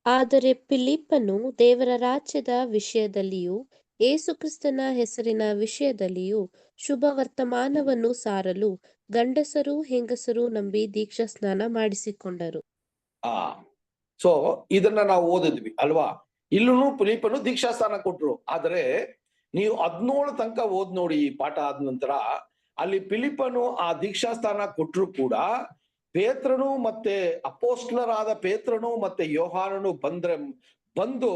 ಆದರೆ ಫಿಲಿಪ್ಪನು ದೇವರ ರಾಜ್ಯದ ವಿಷಯದಲ್ಲಿಯೂ ಯೇಸುಕ್ರಿಸ್ತನ ಹೆಸರಿನ ವಿಷಯದಲ್ಲಿಯೂ ಶುಭ ವರ್ತಮಾನವನ್ನು ಸಾರಲು ಗಂಡಸರು ಹೆಂಗಸರು ನಂಬಿ ದೀಕ್ಷಾ ಸ್ನಾನ ಮಾಡಿಸಿಕೊಂಡರು. ಸೊ ಇದನ್ನ ನಾವು ಓದಿದ್ವಿ ಅಲ್ವಾ? ಇಲ್ಲೂ ಫಿಲಿಪ್ಪನು ದೀಕ್ಷಾಸ್ಥಾನ ಕೊಟ್ರು. ಆದ್ರೆ ನೀವು 17 ತನಕ ಓದ್ ನೋಡಿ ಈ ಪಾಠ ಆದ ನಂತರ, ಅಲ್ಲಿ ಫಿಲಿಪ್ಪನು ಆ ದೀಕ್ಷಾಸ್ಥಾನ ಕೊಟ್ರು ಕೂಡ ಪೇತ್ರನು ಮತ್ತೆ ಅಪೊಸ್ತಲರಾದ ಪೇತ್ರನು ಮತ್ತೆ ಯೋಹಾನನು ಬಂದು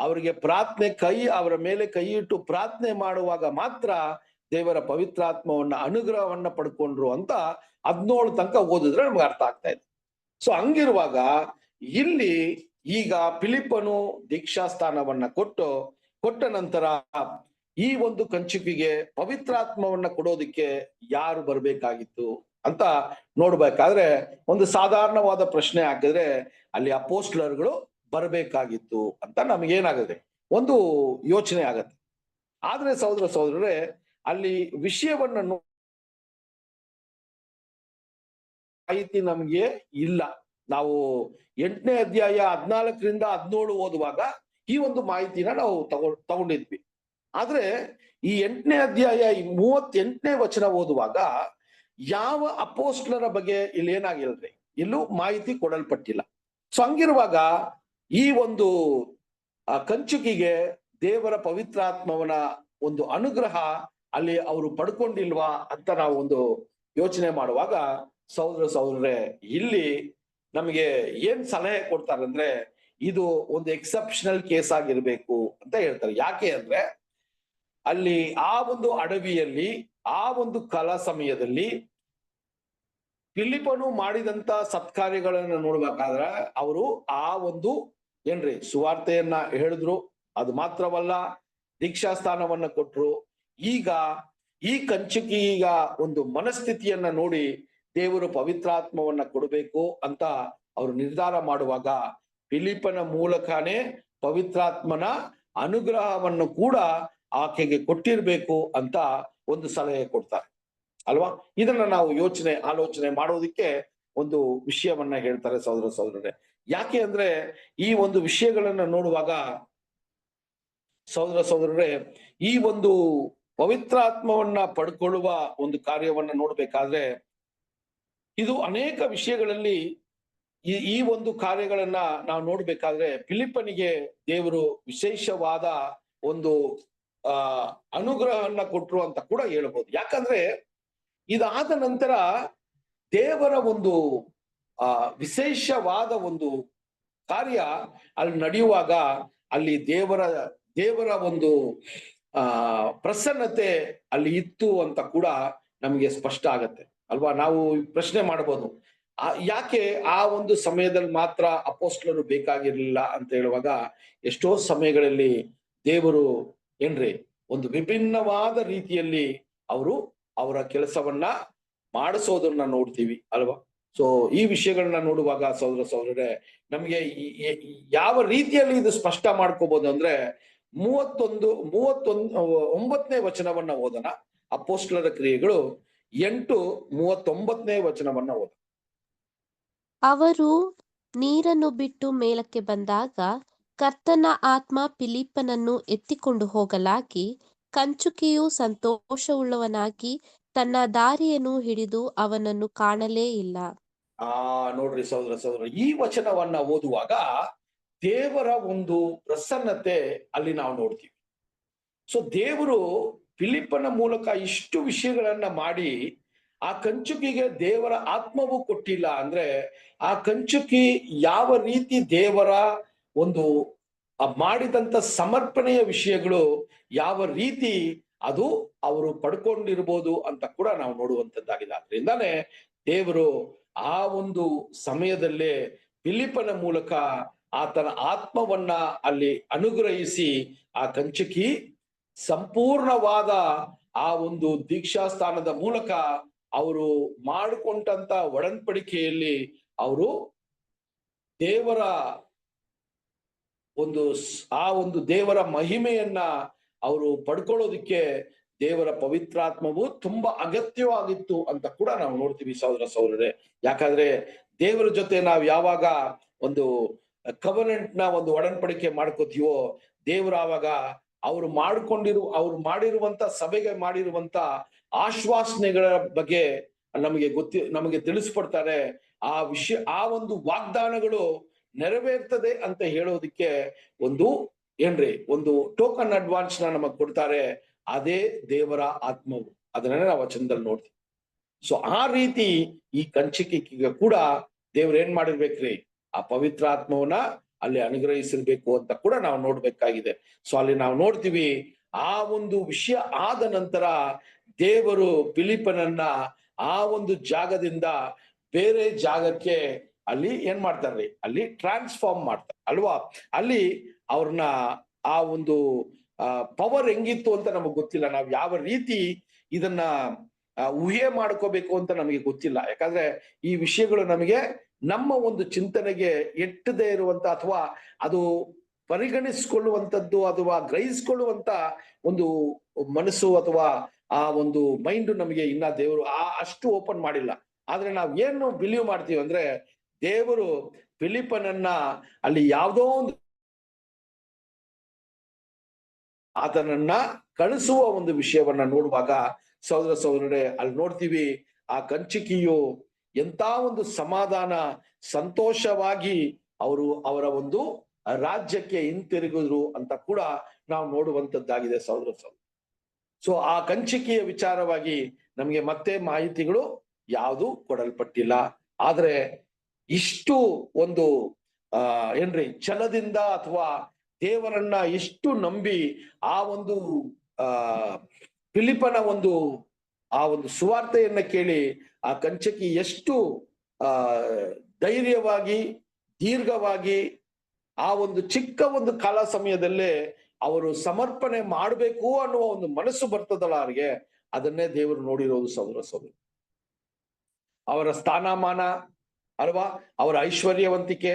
ಅವರಿಗೆ ಅವರ ಮೇಲೆ ಕೈ ಇಟ್ಟು ಪ್ರಾರ್ಥನೆ ಮಾಡುವಾಗ ಮಾತ್ರ ದೇವರ ಪವಿತ್ರಾತ್ಮವನ್ನ ಅನುಗ್ರಹವನ್ನ ಪಡ್ಕೊಂಡ್ರು ಅಂತ 17 ತನಕ ಓದಿದ್ರೆ ನಮ್ಗೆ ಅರ್ಥ ಆಗ್ತಾ ಇದೆ. ಸೊ ಹಂಗಿರುವಾಗ ಇಲ್ಲಿ ಈಗ ಫಿಲಿಪ್ಪನು ದೀಕ್ಷಾಸ್ಥಾನವನ್ನ ಕೊಟ್ಟ ನಂತರ ಈ ಒಂದು ಕಂಚುಕಿಗೆ ಪವಿತ್ರಾತ್ಮವನ್ನ ಕೊಡೋದಿಕ್ಕೆ ಯಾರು ಬರ್ಬೇಕಾಗಿತ್ತು ಅಂತ ನೋಡ್ಬೇಕಾದ್ರೆ, ಒಂದು ಸಾಧಾರಣವಾದ ಪ್ರಶ್ನೆ ಹಾಕಿದ್ರೆ ಅಲ್ಲಿ ಅಪೊಸ್ತಲರುಗಳು ಬರಬೇಕಾಗಿತ್ತು ಅಂತ ನಮಗೇನಾಗುತ್ತೆ, ಒಂದು ಯೋಚನೆ ಆಗತ್ತೆ. ಆದ್ರೆ ಸಹೋದರರೇ, ಅಲ್ಲಿ ವಿಷಯವನ್ನ ಮಾಹಿತಿ ನಮ್ಗೆ ಇಲ್ಲ. ನಾವು 8ನೇ ಅಧ್ಯಾಯ 14ರಿಂದ 17 ಓದುವಾಗ ಈ ಒಂದು ಮಾಹಿತಿನ ನಾವು ತಗೊಂಡಿದ್ವಿ. ಆದ್ರೆ ಈ 8ನೇ ಅಧ್ಯಾಯ 38ನೇ ವಚನ ಓದುವಾಗ ಯಾವ ಅಪೊಸ್ತಲರ ಬಗ್ಗೆ ಇಲ್ಲಿ ಏನಾಗಿಲ್ರಿ, ಇಲ್ಲೂ ಮಾಹಿತಿ ಕೊಡಲ್ಪಟ್ಟಿಲ್ಲ. ಸೊ ಹಂಗಿರುವಾಗ ಈ ಒಂದು ಕಂಚುಕಿಗೆ ದೇವರ ಪವಿತ್ರಾತ್ಮವನ ಒಂದು ಅನುಗ್ರಹ ಅಲ್ಲಿ ಅವರು ಪಡ್ಕೊಂಡಿಲ್ವಾ ಅಂತ ನಾವು ಒಂದು ಯೋಚನೆ ಮಾಡುವಾಗ ಸಹೋದರರೇ, ಇಲ್ಲಿ ನಮಗೆ ಏನ್ ಸಲಹೆ ಕೊಡ್ತಾರಂದ್ರೆ, ಇದು ಒಂದು ಎಕ್ಸೆಪ್ಷನಲ್ ಕೇಸ್ ಆಗಿರ್ಬೇಕು ಅಂತ ಹೇಳ್ತಾರೆ. ಯಾಕೆ ಅಂದ್ರೆ, ಅಲ್ಲಿ ಆ ಒಂದು ಅಡವಿಯಲ್ಲಿ ಆ ಒಂದು ಕಾಲ ಸಮಯದಲ್ಲಿ ಫಿಲಿಪ್ಪನು ಮಾಡಿದಂತ ಸತ್ಕಾರ್ಯಗಳನ್ನ ನೋಡ್ಬೇಕಾದ್ರೆ ಅವರು ಆ ಒಂದು ಸುವಾರ್ತೆಯನ್ನ ಹೇಳಿದ್ರು. ಅದು ಮಾತ್ರವಲ್ಲ, ದೀಕ್ಷಾಸ್ಥಾನವನ್ನ ಕೊಟ್ರು. ಈಗ ಈ ಕಂಚುಕಿ ಈಗ ಒಂದು ಮನಸ್ಥಿತಿಯನ್ನ ನೋಡಿ ದೇವರು ಪವಿತ್ರಾತ್ಮವನ್ನ ಕೊಡಬೇಕು ಅಂತ ಅವರು ನಿರ್ಧಾರ ಮಾಡುವಾಗ ಫಿಲಿಪ್ಪನ ಮೂಲಕನೇ ಪವಿತ್ರಾತ್ಮನ ಅನುಗ್ರಹವನ್ನು ಕೂಡ ಆಕೆಗೆ ಕೊಟ್ಟಿರ್ಬೇಕು ಅಂತ ಒಂದು ಸಲಹೆ ಕೊಡ್ತಾರೆ ಅಲ್ವಾ? ಇದನ್ನ ನಾವು ಆಲೋಚನೆ ಮಾಡೋದಿಕ್ಕೆ ಒಂದು ವಿಷಯವನ್ನ ಹೇಳ್ತಾರೆ ಸಹೋದರರೇ. ಯಾಕೆ ಅಂದ್ರೆ, ಈ ಒಂದು ವಿಷಯಗಳನ್ನ ನೋಡುವಾಗ ಸಹೋದರರೇ, ಈ ಒಂದು ಪವಿತ್ರಾತ್ಮವನ್ನ ಪಡ್ಕೊಳ್ಳುವ ಒಂದು ಕಾರ್ಯವನ್ನ ನೋಡ್ಬೇಕಾದ್ರೆ ಇದು ಅನೇಕ ವಿಷಯಗಳಲ್ಲಿ ಈ ಒಂದು ಕಾರ್ಯಗಳನ್ನ ನಾವು ನೋಡ್ಬೇಕಾದ್ರೆ ಫಿಲಿಪ್ಪನಿಗೆ ದೇವರು ವಿಶೇಷವಾದ ಒಂದು ಅನುಗ್ರಹವನ್ನ ಕೊಟ್ರು ಅಂತ ಕೂಡ ಹೇಳ್ಬೋದು. ಯಾಕಂದ್ರೆ ಇದಾದ ನಂತರ ದೇವರ ಒಂದು ವಿಶೇಷವಾದ ಒಂದು ಕಾರ್ಯ ಅಲ್ಲಿ ನಡೆಯುವಾಗ ಅಲ್ಲಿ ದೇವರ ಒಂದು ಪ್ರಸನ್ನತೆ ಅಲ್ಲಿ ಇತ್ತು ಅಂತ ಕೂಡ ನಮಗೆ ಸ್ಪಷ್ಟ ಆಗತ್ತೆ ಅಲ್ವಾ? ನಾವು ಪ್ರಶ್ನೆ ಮಾಡಬಹುದು, ಯಾಕೆ ಆ ಒಂದು ಸಮಯದಲ್ಲಿ ಮಾತ್ರ ಅಪೋಸ್ಟಲರು ಬೇಕಾಗಿರ್ಲಿಲ್ಲ ಅಂತ ಹೇಳುವಾಗ, ಎಷ್ಟೋ ಸಮಯಗಳಲ್ಲಿ ದೇವರು ಏನ್ರಿ ಒಂದು ವಿಭಿನ್ನವಾದ ರೀತಿಯಲ್ಲಿ ಅವರು ಅವರ ಕೆಲಸವನ್ನ ಮಾಡಿಸೋದನ್ನ ನೋಡ್ತೀವಿ ಅಲ್ವಾ. ಸೊ ಈ ವಿಷಯಗಳನ್ನ ನೋಡುವಾಗ ಸಹೋದರರೇ, ನಮ್ಗೆ ಯಾವ ರೀತಿಯಲ್ಲಿ ಇದು ಸ್ಪಷ್ಟ ಮಾಡ್ಕೋಬಹುದು ಅಂದ್ರೆ, 39ನೇ ವಚನವನ್ನ ಓದೋಣ. ಅಪೋಸ್ಟಲರ ಕ್ರಿಯೆಗಳು 8:39ನೇ ವಚನವನ್ನ ಓದ. ಅವರು ನೀರನ್ನು ಬಿಟ್ಟು ಮೇಲಕ್ಕೆ ಬಂದಾಗ ಕರ್ತನ ಆತ್ಮ ಫಿಲಿಪ್ಪನನ್ನು ಎತ್ತಿಕೊಂಡು ಹೋಗಲಾಗಿ, ಕಂಚುಕಿಯು ಸಂತೋಷವುಳ್ಳವನಾಗಿ ತನ್ನ ದಾರಿಯನ್ನು ಹಿಡಿದು ಅವನನ್ನು ಕಾಣಲೇ ಇಲ್ಲ. ನೋಡ್ರಿ ಸಹೋದರ, ಈ ವಚನವನ್ನ ಓದುವಾಗ ದೇವರ ಒಂದು ಪ್ರಸನ್ನತೆ ಅಲ್ಲಿ ನಾವು ನೋಡ್ತೀವಿ. ಸೊ ದೇವರು ಫಿಲಿಪ್ಪನ ಮೂಲಕ ಇಷ್ಟು ವಿಷಯಗಳನ್ನ ಮಾಡಿ ಆ ಕಂಚುಕಿಗೆ ದೇವರ ಆತ್ಮವು ಕೊಟ್ಟಿಲ್ಲ ಅಂದ್ರೆ, ಆ ಕಂಚುಕಿ ಯಾವ ರೀತಿ ದೇವರ ಒಂದು ಮಾಡಿದಂತ ಸಮರ್ಪಣೆಯ ವಿಷಯಗಳು ಯಾವ ರೀತಿ ಅದು ಅವರು ಪಡ್ಕೊಂಡಿರ್ಬೋದು ಅಂತ ಕೂಡ ನಾವು ನೋಡುವಂತದ್ದಾಗಿದೆ. ಆದ್ರಿಂದಾನೇ ದೇವರು ಆ ಒಂದು ಸಮಯದಲ್ಲೇ ಫಿಲಿಪ್ಪನ ಮೂಲಕ ಆತನ ಆತ್ಮವನ್ನ ಅಲ್ಲಿ ಅನುಗ್ರಹಿಸಿ ಆ ಕಂಚುಕಿ ಸಂಪೂರ್ಣವಾದ ಆ ಒಂದು ದೀಕ್ಷಾಸ್ಥಾನದ ಮೂಲಕ ಅವರು ಮಾಡಿಕೊಂಡಂತ ಒಡன்பಡಿಕೆಯಲ್ಲಿ ಅವರು ದೇವರ ಒಂದು ದೇವರ ಮಹಿಮೆಯನ್ನ ಅವರು ಪಡ್ಕೊಳ್ಳೋದಿಕ್ಕೆ ದೇವರ ಪವಿತ್ರಾತ್ಮವು ತುಂಬಾ ಅಗತ್ಯವಾಗಿತ್ತು ಅಂತ ಕೂಡ ನಾವು ನೋಡ್ತೀವಿ ಸಹೋದರರೇ. ಯಾಕಂದ್ರೆ ದೇವರ ಜೊತೆ ನಾವು ಯಾವಾಗ ಒಂದು ಕವನೆಂಟ್ ನ ಒಂದು ಒಡன்பಡಿಕೆ ಮಾಡ್ಕೋತೀವೋ, ದೇವರು ಆವಾಗ ಅವ್ರು ಮಾಡಿರುವಂತ ಸಭೆಗೆ ಮಾಡಿರುವಂತ ಆಶ್ವಾಸನೆಗಳ ಬಗ್ಗೆ ನಮಗೆ ತಿಳಿಸ್ಕೊಡ್ತಾರೆ. ಆ ಒಂದು ವಾಗ್ದಾನಗಳು ನೆರವೇರ್ತದೆ ಅಂತ ಹೇಳೋದಿಕ್ಕೆ ಒಂದು ಟೋಕನ್ ಅಡ್ವಾನ್ಸ್ ನಮಗ್ ಕೊಡ್ತಾರೆ. ಅದೇ ದೇವರ ಆತ್ಮವು, ಅದನ್ನೇ ನಾವು ವಚನದಲ್ಲಿ ನೋಡ್ತೀವಿ. ಸೊ ಆ ರೀತಿ ಈ ಕಂಚುಕಿಗೆ ಕೂಡ ದೇವ್ರು ಏನ್ ಮಾಡಿರ್ಬೇಕ್ರಿ, ಆ ಪವಿತ್ರ ಆತ್ಮವನ್ನ ಅಲ್ಲಿ ಅನುಗ್ರಹಿಸಿರ್ಬೇಕು ಅಂತ ಕೂಡ ನಾವು ನೋಡ್ಬೇಕಾಗಿದೆ. ಸೊ ಅಲ್ಲಿ ನಾವು ನೋಡ್ತೀವಿ, ಆ ಒಂದು ವಿಷಯ ಆದ ನಂತರ ದೇವರು ಫಿಲಿಪ್ಪನನ್ನ ಆ ಒಂದು ಜಾಗದಿಂದ ಬೇರೆ ಜಾಗಕ್ಕೆ ಅಲ್ಲಿ ಏನ್ ಮಾಡ್ತಾರ್ರಿ, ಅಲ್ಲಿ ಟ್ರಾನ್ಸ್ಫಾರ್ಮ್ ಮಾಡ್ತಾರೆ ಅಲ್ವಾ. ಅಲ್ಲಿ ಅವ್ರನ್ನ ಆ ಒಂದು ಪವರ್ ಹೆಂಗಿತ್ತು ಅಂತ ನಮಗ್ ಗೊತ್ತಿಲ್ಲ. ನಾವು ಯಾವ ರೀತಿ ಇದನ್ನ ಊಹೆ ಮಾಡ್ಕೋಬೇಕು ಅಂತ ನಮಗೆ ಗೊತ್ತಿಲ್ಲ. ಯಾಕಂದ್ರೆ ಈ ವಿಷಯಗಳು ನಮಗೆ ನಮ್ಮ ಒಂದು ಚಿಂತನೆಗೆ ಎಟ್ಟದೇ ಇರುವಂತ ಅಥವಾ ಅದು ಪರಿಗಣಿಸಿಕೊಳ್ಳುವಂಥದ್ದು ಅಥವಾ ಗ್ರಹಿಸಿಕೊಳ್ಳುವಂತ ಒಂದು ಮನಸ್ಸು ಅಥವಾ ಆ ಒಂದು ಮೈಂಡ್ ನಮಗೆ ಇನ್ನ ದೇವರು ಅಷ್ಟು ಓಪನ್ ಮಾಡಿಲ್ಲ. ಆದ್ರೆ ನಾವ್ ಏನು ಬಿಲೀವ್ ಮಾಡ್ತೀವಿ ಅಂದ್ರೆ, ದೇವರು ಫಿಲಿಪ್ಪನನ್ನ ಅಲ್ಲಿ ಯಾವುದೋ ಒಂದು ಆತನನ್ನ ಕಳಿಸುವ ಒಂದು ವಿಷಯವನ್ನ ನೋಡುವಾಗ ಸಹೋದರರೇ, ಅಲ್ಲಿ ನೋಡ್ತೀವಿ ಆ ಕಂಚುಕಿಯು ಎಂತ ಒಂದು ಸಮಾಧಾನ ಸಂತೋಷವಾಗಿ ಅವರ ಒಂದು ರಾಜ್ಯಕ್ಕೆ ಹಿಂತಿರುಗಿದ್ರು ಅಂತ ಕೂಡ ನಾವು ನೋಡುವಂತದ್ದಾಗಿದೆ ಸಹೋದರ. ಸೊ ಆ ಕಂಚುಕಿಯ ವಿಚಾರವಾಗಿ ನಮಗೆ ಮತ್ತೆ ಮಾಹಿತಿಗಳು ಯಾವುದು ಕೊಡಲ್ಪಟ್ಟಿಲ್ಲ. ಆದ್ರೆ ಇಷ್ಟು ಒಂದು ಛಲದಿಂದ ಅಥವಾ ದೇವರನ್ನ ಇಷ್ಟು ನಂಬಿ ಆ ಒಂದು ಫಿಲಿಪ್ಪನ ಆ ಒಂದು ಸುವಾರ್ತೆಯನ್ನ ಕೇಳಿ ಆ ಕಂಚುಕಿ ಎಷ್ಟು ಧೈರ್ಯವಾಗಿ ದೀರ್ಘವಾಗಿ ಆ ಒಂದು ಚಿಕ್ಕ ಒಂದು ಕಾಲ ಸಮಯದಲ್ಲೇ ಅವರು ಸಮರ್ಪಣೆ ಮಾಡಬೇಕು ಅನ್ನುವ ಒಂದು ಮನಸ್ಸು ಬರ್ತದಲ್ಲ ಅವ್ರಿಗೆ, ಅದನ್ನೇ ದೇವರು ನೋಡಿರೋದು ಸಹೋದರ. ಅವರ ಸ್ಥಾನಮಾನ ಅಲ್ವಾ, ಅವರ ಐಶ್ವರ್ಯವಂತಿಕೆ,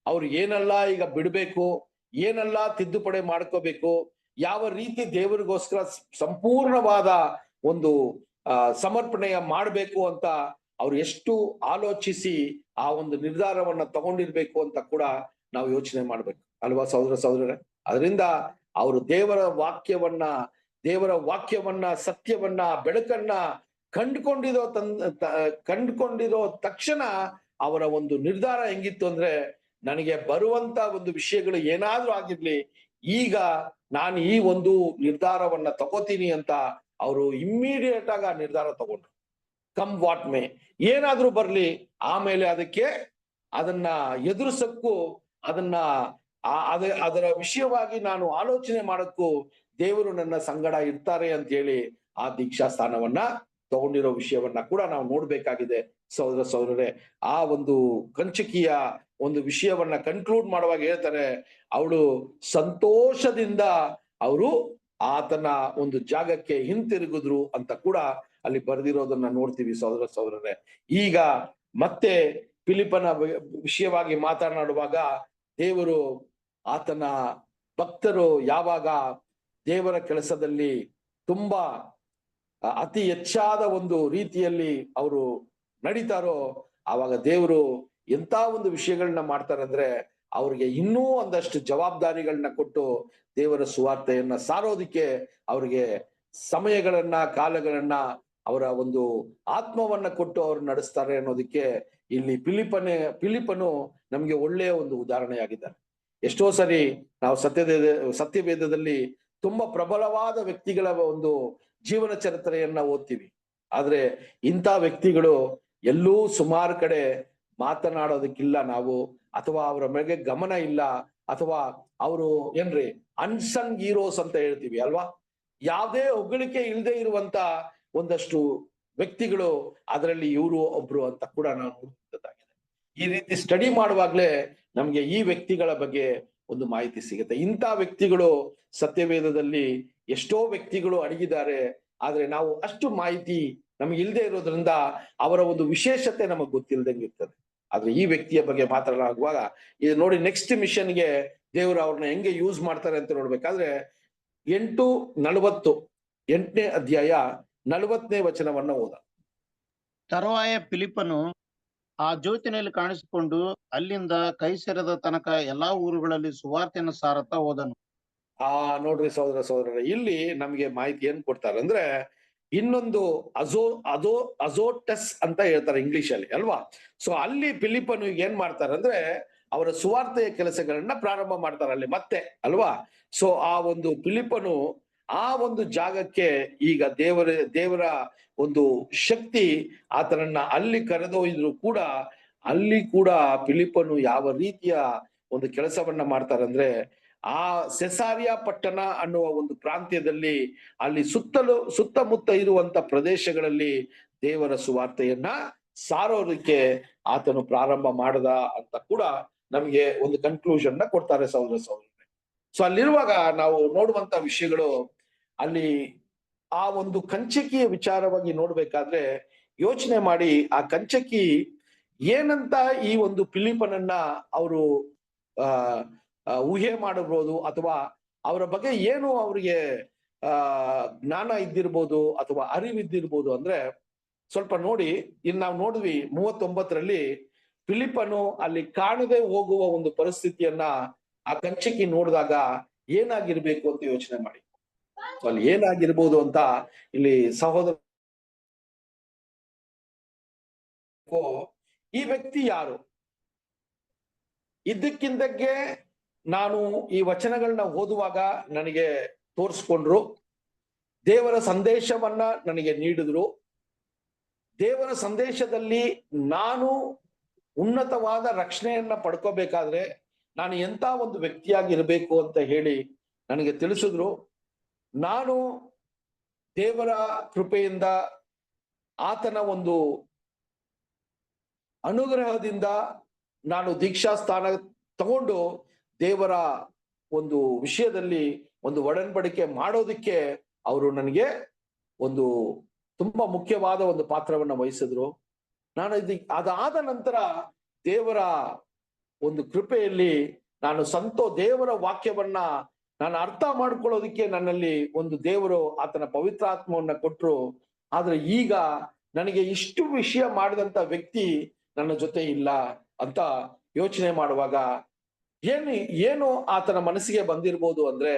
ಅವ್ರು ಏನೆಲ್ಲ ಈಗ ಬಿಡ್ಬೇಕು, ಏನೆಲ್ಲ ತಿದ್ದುಪಡಿ ಮಾಡ್ಕೋಬೇಕು, ಯಾವ ರೀತಿ ದೇವರಿಗೋಸ್ಕರ ಸಂಪೂರ್ಣವಾದ ಒಂದು ಸಮರ್ಪಣೆಯ ಮಾಡಬೇಕು ಅಂತ ಅವ್ರು ಎಷ್ಟು ಆಲೋಚಿಸಿ ಆ ಒಂದು ನಿರ್ಧಾರವನ್ನ ತಗೊಂಡಿರ್ಬೇಕು ಅಂತ ಕೂಡ ನಾವು ಯೋಚನೆ ಮಾಡ್ಬೇಕು ಅಲ್ವಾ ಸಹೋದರರೇ. ಅದರಿಂದ ಅವರು ದೇವರ ವಾಕ್ಯವನ್ನ ಸತ್ಯವನ್ನ ಬೆಳಕನ್ನ ಕಂಡುಕೊಂಡಿರೋ ತಕ್ಷಣ ಅವರ ಒಂದು ನಿರ್ಧಾರ ಹೆಂಗಿತ್ತು ಅಂದ್ರೆ, ನನಗೆ ಬರುವಂತ ಒಂದು ವಿಷಯಗಳು ಏನಾದ್ರೂ ಆಗಿರ್ಲಿ, ಈಗ ನಾನು ಈ ಒಂದು ನಿರ್ಧಾರವನ್ನ ತಗೋತೀನಿ ಅಂತ ಅವರು ಇಮ್ಮಿಡಿಯೇಟ್ ಆಗಿ ಆ ನಿರ್ಧಾರ ತಗೊಂಡ್ರು. ಕಮ್ ವಾಟ್ ಮೇ, ಏನಾದ್ರೂ ಬರ್ಲಿ, ಆಮೇಲೆ ಅದನ್ನ ಎದುರಿಸಕ್ಕೂ ಅದರ ವಿಷಯವಾಗಿ ನಾನು ಆಲೋಚನೆ ಮಾಡಕ್ಕೂ ದೇವರು ನನ್ನ ಸಂಗಡ ಇರ್ತಾರೆ ಅಂತ ಹೇಳಿ ಆ ದೀಕ್ಷಾ ಸ್ಥಾನವನ್ನ ತಗೊಂಡಿರೋ ವಿಷಯವನ್ನ ಕೂಡ ನಾವು ನೋಡ್ಬೇಕಾಗಿದೆ ಸಹೋದರರೇ. ಆ ಒಂದು ಕಂಚಕಿಯ ಒಂದು ವಿಷಯವನ್ನ ಕನ್ಕ್ಲೂಡ್ ಮಾಡುವಾಗ ಹೇಳ್ತಾರೆ, ಅವಳು ಸಂತೋಷದಿಂದ ಅವರು ಆತನ ಒಂದು ಜಾಗಕ್ಕೆ ಹಿಂತಿರುಗಿದ್ರು ಅಂತ ಕೂಡ ಅಲ್ಲಿ ಬರೆದಿರೋದನ್ನ ನೋಡ್ತೀವಿ ಸಹೋದರರೇ. ಈಗ ಮತ್ತೆ ಫಿಲಿಪ್ಪನ ವಿಷಯವಾಗಿ ಮಾತನಾಡುವಾಗ ದೇವರು ಆತನ ಭಕ್ತರು ಯಾವಾಗ ದೇವರ ಕೆಲಸದಲ್ಲಿ ತುಂಬಾ ಅತಿ ಹೆಚ್ಚಾದ ಒಂದು ರೀತಿಯಲ್ಲಿ ಅವರು ನಡೀತಾರೋ ಆವಾಗ ದೇವರು ಎಂತ ಒಂದು ವಿಷಯಗಳನ್ನ ಮಾಡ್ತಾರೆ ಅಂದ್ರೆ ಅವ್ರಿಗೆ ಇನ್ನೂ ಒಂದಷ್ಟು ಜವಾಬ್ದಾರಿಗಳನ್ನ ಕೊಟ್ಟು ದೇವರ ಸುವಾರ್ತೆಯನ್ನ ಸಾರೋದಿಕ್ಕೆ ಅವ್ರಿಗೆ ಸಮಯಗಳನ್ನ ಕಾಲಗಳನ್ನ ಅವರ ಒಂದು ಆತ್ಮವನ್ನ ಕೊಟ್ಟು ಅವ್ರು ನಡೆಸ್ತಾರೆ ಅನ್ನೋದಕ್ಕೆ ಇಲ್ಲಿ ಫಿಲಿಪ್ಪನು ನಮ್ಗೆ ಒಳ್ಳೆಯ ಒಂದು ಉದಾಹರಣೆಯಾಗಿದ್ದಾರೆ. ಎಷ್ಟೋ ಸರಿ ನಾವು ಸತ್ಯವೇದದಲ್ಲಿ ತುಂಬಾ ಪ್ರಬಲವಾದ ವ್ಯಕ್ತಿಗಳ ಒಂದು ಜೀವನ ಚರಿತ್ರೆಯನ್ನ ಓದ್ತೀವಿ. ಆದ್ರೆ ಇಂಥ ವ್ಯಕ್ತಿಗಳು ಎಲ್ಲೂ ಸುಮಾರು ಕಡೆ ಮಾತನಾಡೋದಕ್ಕಿಲ್ಲ ನಾವು, ಅಥವಾ ಅವರ ಮೇಲೆ ಗಮನ ಇಲ್ಲ, ಅಥವಾ ಅವರು ಏನ್ರಿ ಅನ್ಸಂಗ್ ಹೀರೋಸ್ ಅಂತ ಹೇಳ್ತೀವಿ ಅಲ್ವಾ. ಯಾವುದೇ ಹೊಗಳಿಕೆ ಇಲ್ಲದೆ ಇರುವಂತ ಒಂದಷ್ಟು ವ್ಯಕ್ತಿಗಳು ಅದರಲ್ಲಿ ಇವರು ಒಬ್ರು ಅಂತ ಕೂಡ ನಾವು ನೋಡುವಂತದ್ದಾಗಿದೆ. ಈ ರೀತಿ ಸ್ಟಡಿ ಮಾಡುವಾಗ್ಲೇ ನಮ್ಗೆ ಈ ವ್ಯಕ್ತಿಗಳ ಬಗ್ಗೆ ಒಂದು ಮಾಹಿತಿ ಸಿಗುತ್ತೆ. ಇಂಥ ವ್ಯಕ್ತಿಗಳು ಸತ್ಯವೇದದಲ್ಲಿ ಎಷ್ಟೋ ವ್ಯಕ್ತಿಗಳು ಅಡಗಿದ್ದಾರೆ, ಆದ್ರೆ ನಾವು ಅಷ್ಟು ಮಾಹಿತಿ ನಮ್ಗೆ ಇಲ್ಲದೆ ಇರೋದ್ರಿಂದ ಅವರ ಒಂದು ವಿಶೇಷತೆ ನಮಗ್ ಗೊತ್ತಿಲ್ದಂಗೆ ಇರ್ತದೆ. ಆದ್ರೆ ಈ ವ್ಯಕ್ತಿಯ ಬಗ್ಗೆ ಮಾತನಾಡುವಾಗ ಇದು ನೋಡಿ, ನೆಕ್ಸ್ಟ್ ಮಿಷನ್ಗೆ ದೇವರು ಅವ್ರನ್ನ ಹೆಂಗೆ ಯೂಸ್ ಮಾಡ್ತಾರೆ ಅಂತ ನೋಡ್ಬೇಕಾದ್ರೆ 8:40 8ನೇ ಅಧ್ಯಾಯ 40ನೇ ವಚನವನ್ನ ಓದ. ತರುವಾಯ ಫಿಲಿಪ್ಪನು ಆ ಜ್ಯೋತಿನಲ್ಲಿ ಕಾಣಿಸಿಕೊಂಡು ಅಲ್ಲಿಂದ ಕೈಸರದ ತನಕ ಎಲ್ಲಾ ಊರುಗಳಲ್ಲಿ ಸುವಾರ್ತೆಯನ್ನು ಸಾರುತ್ತಾ ಹೋದನು. ನೋಡ್ರಿ ಸಹೋದರರೇ, ಇಲ್ಲಿ ನಮ್ಗೆ ಮಾಹಿತಿ ಏನ್ ಕೊಡ್ತಾರೆ ಅಂದ್ರೆ ಇನ್ನೊಂದು ಅಜೋಟಸ್ ಅಂತ ಹೇಳ್ತಾರೆ ಇಂಗ್ಲಿಷ್ ಅಲ್ಲಿ ಅಲ್ವಾ. ಸೊ ಅಲ್ಲಿ ಫಿಲಿಪ್ಪನು ಏನ್ ಮಾಡ್ತಾರೆ ಅಂದ್ರೆ ಅವರ ಸುವಾರ್ತೆಯ ಕೆಲಸಗಳನ್ನ ಪ್ರಾರಂಭ ಮಾಡ್ತಾರೆ ಅಲ್ಲಿ ಮತ್ತೆ ಅಲ್ವಾ. ಸೊ ಆ ಒಂದು ಫಿಲಿಪ್ಪನು ಆ ಒಂದು ಜಾಗಕ್ಕೆ ಈಗ ದೇವರ ಒಂದು ಶಕ್ತಿ ಆತನನ್ನ ಅಲ್ಲಿ ಕರೆದೊಯ್ದ್ರು ಕೂಡ ಅಲ್ಲಿ ಕೂಡ ಫಿಲಿಪ್ಪನು ಯಾವ ರೀತಿಯ ಒಂದು ಕೆಲಸವನ್ನ ಮಾಡ್ತಾರೆ ಅಂದ್ರೆ ಆ ಸೆಸಾರಿಯಾ ಪಟ್ಟಣ ಅನ್ನುವ ಒಂದು ಪ್ರಾಂತ್ಯದಲ್ಲಿ ಅಲ್ಲಿ ಸುತ್ತಮುತ್ತ ಇರುವಂತ ಪ್ರದೇಶಗಳಲ್ಲಿ ದೇವರ ಸುವಾರ್ತೆಯನ್ನ ಸಾರೋದಕ್ಕೆ ಆತನು ಪ್ರಾರಂಭ ಮಾಡದ ಅಂತ ಕೂಡ ನಮ್ಗೆ ಒಂದು ಕನ್ಕ್ಲೂಷನ್ ನ ಕೊಡ್ತಾರೆ ಸಹೋದರರೇ. ಸೊ ಅಲ್ಲಿರುವಾಗ ನಾವು ನೋಡುವಂತ ವಿಷಯಗಳು ಅಲ್ಲಿ ಆ ಒಂದು ಕಂಚಕಿಯ ವಿಚಾರವಾಗಿ ನೋಡ್ಬೇಕಾದ್ರೆ ಯೋಚನೆ ಮಾಡಿ, ಆ ಕಂಚಕಿ ಏನಂತ ಈ ಒಂದು ಫಿಲಿಪ್ಪನನ್ನ ಅವರು ಊಹೆ ಮಾಡಬಹುದು, ಅಥವಾ ಅವರ ಬಗ್ಗೆ ಏನು ಅವ್ರಿಗೆ ಜ್ಞಾನ ಇದ್ದಿರ್ಬೋದು ಅಥವಾ ಅರಿವಿದ್ದಿರ್ಬೋದು ಅಂದ್ರೆ ಸ್ವಲ್ಪ ನೋಡಿ. ಇನ್ನು ನಾವು ನೋಡಿದ್ವಿ 39ರಲ್ಲಿ ಫಿಲಿಪ್ಪನು ಅಲ್ಲಿ ಕಾಣದೆ ಹೋಗುವ ಒಂದು ಪರಿಸ್ಥಿತಿಯನ್ನ ಆ ಕಂಚಕಿ ನೋಡಿದಾಗ ಏನಾಗಿರ್ಬೇಕು ಅಂತ ಯೋಚನೆ ಮಾಡಿ. ಅಲ್ಲಿ ಏನಾಗಿರ್ಬೋದು ಅಂತ ಇಲ್ಲಿ ಸಹೋದರ, ಈ ವ್ಯಕ್ತಿ ಯಾರು? ಇದ್ದಕ್ಕಿಂದಕ್ಕೆ ನಾನು ಈ ವಚನಗಳನ್ನ ಓದುವಾಗ ನನಗೆ ತೋರಿಸ್ಕೊಂಡ್ರು, ದೇವರ ಸಂದೇಶವನ್ನ ನನಗೆ ನೀಡಿದ್ರು. ದೇವರ ಸಂದೇಶದಲ್ಲಿ ನಾನು ಉನ್ನತವಾದ ರಕ್ಷಣೆಯನ್ನ ಪಡ್ಕೋಬೇಕಾದ್ರೆ ನಾನು ಎಂತ ಒಂದು ವ್ಯಕ್ತಿಯಾಗಿರ್ಬೇಕು ಅಂತ ಹೇಳಿ ನನಗೆ ತಿಳಿಸಿದ್ರು. ನಾನು ದೇವರ ಕೃಪೆಯಿಂದ ಆತನ ಒಂದು ಅನುಗ್ರಹದಿಂದ ನಾನು ದೀಕ್ಷಾ ಸ್ಥಾನ ತಗೊಂಡು ದೇವರ ಒಂದು ವಿಷಯದಲ್ಲಿ ಒಂದು ಒಡಂಬಡಿಕೆ ಮಾಡೋದಿಕ್ಕೆ ಅವರು ನನಗೆ ಒಂದು ತುಂಬಾ ಮುಖ್ಯವಾದ ಒಂದು ಪಾತ್ರವನ್ನ ವಹಿಸಿದ್ರು. ನಾನು ಅದಾದ ನಂತರ ದೇವರ ಒಂದು ಕೃಪೆಯಲ್ಲಿ ನಾನು ದೇವರ ವಾಕ್ಯವನ್ನ ನಾನು ಅರ್ಥ ಮಾಡ್ಕೊಳ್ಳೋದಿಕ್ಕೆ ನನ್ನಲ್ಲಿ ಒಂದು ದೇವರು ಆತನ ಪವಿತ್ರಾತ್ಮವನ್ನ ಕೊಟ್ರು. ಆದ್ರೆ ಈಗ ನನಗೆ ಇಷ್ಟು ವಿಷಯ ಮಾಡಿದಂತ ವ್ಯಕ್ತಿ ನನ್ನ ಜೊತೆ ಇಲ್ಲ ಅಂತ ಯೋಚನೆ ಮಾಡುವಾಗ ಏನು ಆತನ ಮನಸ್ಸಿಗೆ ಬಂದಿರ್ಬೋದು ಅಂದ್ರೆ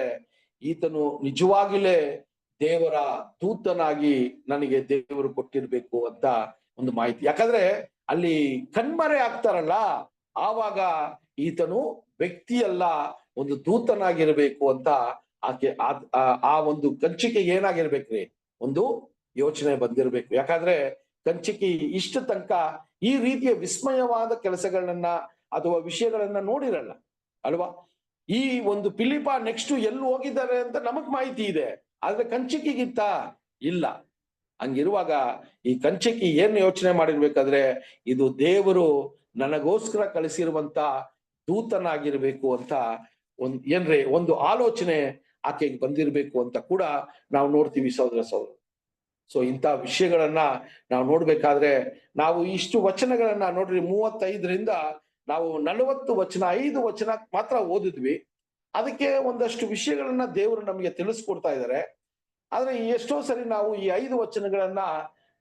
ಈತನು ನಿಜವಾಗಿಲೇ ದೇವರ ದೂತನಾಗಿ ನನಗೆ ದೇವರು ಕೊಟ್ಟಿರ್ಬೇಕು ಅಂತ ಒಂದು ಮಾಹಿತಿ. ಯಾಕಂದ್ರೆ ಅಲ್ಲಿ ಕಣ್ಮರೆ ಆಗ್ತಾರಲ್ಲ, ಆವಾಗ ಈತನು ವ್ಯಕ್ತಿಯಲ್ಲ ಒಂದು ದೂತನಾಗಿರ್ಬೇಕು ಅಂತ ಆಕೆ ಆ ಒಂದು ಕಂಚಿಕೆ ಏನಾಗಿರ್ಬೇಕ್ರಿ, ಒಂದು ಯೋಚನೆ ಬಂದಿರ್ಬೇಕು. ಯಾಕಂದ್ರೆ ಕಂಚಿಕೆ ಇಷ್ಟು ತನಕ ಈ ರೀತಿಯ ವಿಸ್ಮಯವಾದ ಕೆಲಸಗಳನ್ನ ಅಥವಾ ವಿಷಯಗಳನ್ನ ನೋಡಿರಲ್ಲ ಅಲ್ವಾ. ಈ ಒಂದು ಫಿಲಿಪ್ಪ ನೆಕ್ಸ್ಟ್ ಎಲ್ಲಿ ಹೋಗಿದ್ದಾರೆ ಅಂತ ನಮಗ್ ಮಾಹಿತಿ ಇದೆ, ಆದ್ರೆ ಕಂಚಿಕೆಗಿತ್ತ ಇಲ್ಲ. ಹಂಗಿರುವಾಗ ಈ ಕಂಚಕಿ ಏನ್ ಯೋಚನೆ ಮಾಡಿರ್ಬೇಕಾದ್ರೆ ಇದು ದೇವರು ನನಗೋಸ್ಕರ ಕಳಿಸಿರುವಂತ ದೂತನಾಗಿರ್ಬೇಕು ಅಂತ ಒಂದು ಆಲೋಚನೆ ಆಕೆಗೆ ಬಂದಿರ್ಬೇಕು ಅಂತ ಕೂಡ ನಾವು ನೋಡ್ತೀವಿ ಸಹೋದರ. ಸೊ ಇಂಥ ವಿಷಯಗಳನ್ನ ನಾವು ನೋಡ್ಬೇಕಾದ್ರೆ ನಾವು ಇಷ್ಟು ವಚನಗಳನ್ನ ನೋಡ್ರಿ, 35ರಿಂದ ನಾವು 40 ವಚನ, 5 ವಚನ ಮಾತ್ರ ಓದಿದ್ವಿ. ಅದಕ್ಕೆ ಒಂದಷ್ಟು ವಿಷಯಗಳನ್ನ ದೇವರು ನಮಗೆ ತಿಳಿಸ್ಕೊಡ್ತಾ ಇದ್ದಾರೆ. ಆದ್ರೆ ಎಷ್ಟೋ ಸರಿ ನಾವು ಈ 5 ವಚನಗಳನ್ನ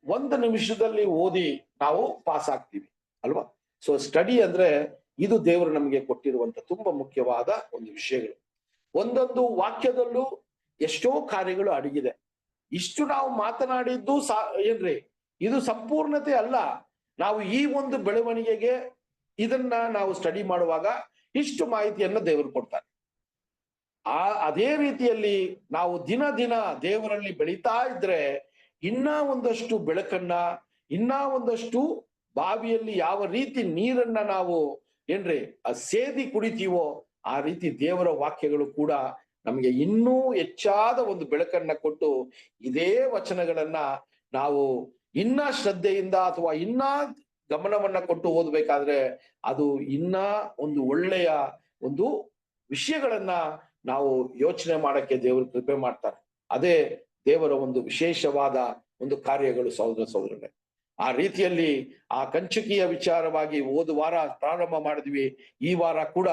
1 ನಿಮಿಷದಲ್ಲಿ ಓದಿ ನಾವು ಪಾಸ್ ಆಗ್ತೀವಿ ಅಲ್ವಾ. ಸೊ ಸ್ಟಡಿ ಅಂದ್ರೆ ಇದು ದೇವರು ನಮಗೆ ಕೊಟ್ಟಿರುವಂತ ತುಂಬಾ ಮುಖ್ಯವಾದ ಒಂದು ವಿಷಯಗಳು. ಒಂದೊಂದು ವಾಕ್ಯದಲ್ಲೂ ಎಷ್ಟೋ ಕಾರ್ಯಗಳು ಅಡಗಿದೆ. ಇಷ್ಟು ನಾವು ಮಾತನಾಡಿದ್ದು ಏನ್ರಿ, ಇದು ಸಂಪೂರ್ಣತೆ ಅಲ್ಲ. ನಾವು ಈ ಒಂದು ಬೆಳವಣಿಗೆಗೆ ಇದನ್ನ ನಾವು ಸ್ಟಡಿ ಮಾಡುವಾಗ ಇಷ್ಟು ಮಾಹಿತಿಯನ್ನ ದೇವರು ಕೊಡ್ತಾರೆ. ಅದೇ ರೀತಿಯಲ್ಲಿ ನಾವು ದಿನ ದಿನ ದೇವರಲ್ಲಿ ಬೆಳೀತಾ ಇದ್ರೆ ಇನ್ನ ಒಂದಷ್ಟು ಬೆಳಕನ್ನ, ಇನ್ನ ಒಂದಷ್ಟು ಬಾವಿಯಲ್ಲಿ ಯಾವ ರೀತಿ ನೀರನ್ನ ನಾವು ಸೇದಿ ಕುಡಿತೀವೋ ಆ ರೀತಿ ದೇವರ ವಾಕ್ಯಗಳು ಕೂಡ ನಮಗೆ ಇನ್ನೂ ಹೆಚ್ಚಾದ ಒಂದು ಬೆಳಕನ್ನ ಕೊಟ್ಟು ಇದೇ ವಚನಗಳನ್ನ ನಾವು ಇನ್ನ ಶ್ರದ್ಧೆಯಿಂದ ಅಥವಾ ಇನ್ನ ಗಮನವನ್ನ ಕೊಟ್ಟು ಓದ್ಬೇಕಾದ್ರೆ ಅದು ಇನ್ನ ಒಂದು ಒಳ್ಳೆಯ ಒಂದು ವಿಷಯಗಳನ್ನ ನಾವು ಯೋಚನೆ ಮಾಡಕ್ಕೆ ದೇವರು ಕೃಪೆ ಮಾಡ್ತಾರೆ. ಅದೇ ದೇವರ ಒಂದು ವಿಶೇಷವಾದ ಒಂದು ಕಾರ್ಯಗಳು ಸಹೋದರರೇ. ಆ ರೀತಿಯಲ್ಲಿ ಆ ಕಂಚುಕಿಯ ವಿಚಾರವಾಗಿ ಹೋದ ವಾರ ಪ್ರಾರಂಭ ಮಾಡಿದ್ವಿ. ಈ ವಾರ ಕೂಡ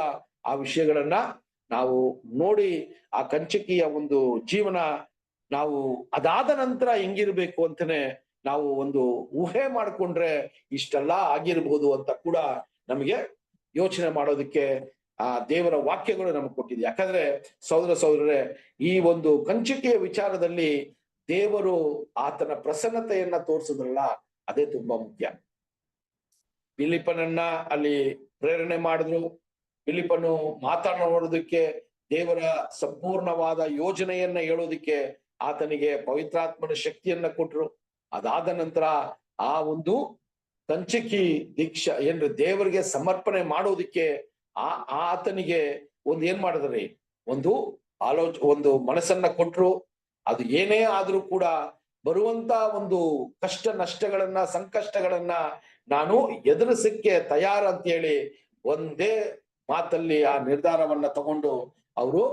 ಆ ವಿಷಯಗಳನ್ನ ನಾವು ನೋಡಿ ಆ ಕಂಚುಕಿಯ ಒಂದು ಜೀವನ ನಾವು ಅದಾದ ನಂತರ ಹೆಂಗಿರ್ಬೇಕು ಅಂತಾನೆ ನಾವು ಒಂದು ಊಹೆ ಮಾಡಿಕೊಂಡ್ರೆ ಇಷ್ಟೆಲ್ಲ ಆಗಿರ್ಬೋದು ಅಂತ ಕೂಡ ನಮಗೆ ಯೋಚನೆ ಮಾಡೋದಕ್ಕೆ ಆ ದೇವರ ವಾಕ್ಯಗಳು ನಮಗೆ ಕೊಟ್ಟಿದೆ. ಯಾಕಂದ್ರೆ ಸಹೋದರರೇ, ಈ ಒಂದು ಕಂಚುಕಿಯ ವಿಚಾರದಲ್ಲಿ ದೇವರು ಆತನ ಪ್ರಸನ್ನತೆಯನ್ನ ತೋರಿಸಿದ್ರಲ್ಲ, ಅದೇ ತುಂಬಾ ಮುಖ್ಯ. ಫಿಲಿಪ್ಪನನ್ನ ಅಲ್ಲಿ ಪ್ರೇರಣೆ ಮಾಡಿದ್ರು. ಫಿಲಿಪ್ಪನು ಮಾತನಾಡೋದಕ್ಕೆ, ದೇವರ ಸಂಪೂರ್ಣವಾದ ಯೋಜನೆಯನ್ನ ಹೇಳೋದಿಕ್ಕೆ ಆತನಿಗೆ ಪವಿತ್ರಾತ್ಮನ ಶಕ್ತಿಯನ್ನ ಕೊಟ್ರು. ಅದಾದ ನಂತರ ಆ ಒಂದು ಕಂಚುಕಿ ದೀಕ್ಷಾ ದೇವರಿಗೆ ಸಮರ್ಪಣೆ ಮಾಡೋದಿಕ್ಕೆ ಆತನಿಗೆ ಏನ್ ಮಾಡಿದ್ರಿ, ಒಂದು ಮನಸ್ಸನ್ನ ಕೊಟ್ರು. ಅದು ಏನೇ ಆದ್ರೂ ಕೂಡ ಬರುವಂತ ಒಂದು ಕಷ್ಟ ನಷ್ಟಗಳನ್ನ, ಸಂಕಷ್ಟಗಳನ್ನ ನಾನು ಎದುರಿಸಕ್ಕೆ ತಯಾರ ಅಂತ ಹೇಳಿ ಒಂದೇ ಮಾತಲ್ಲಿ ಆ ನಿರ್ಧಾರವನ್ನ ತಗೊಂಡು ಅವರು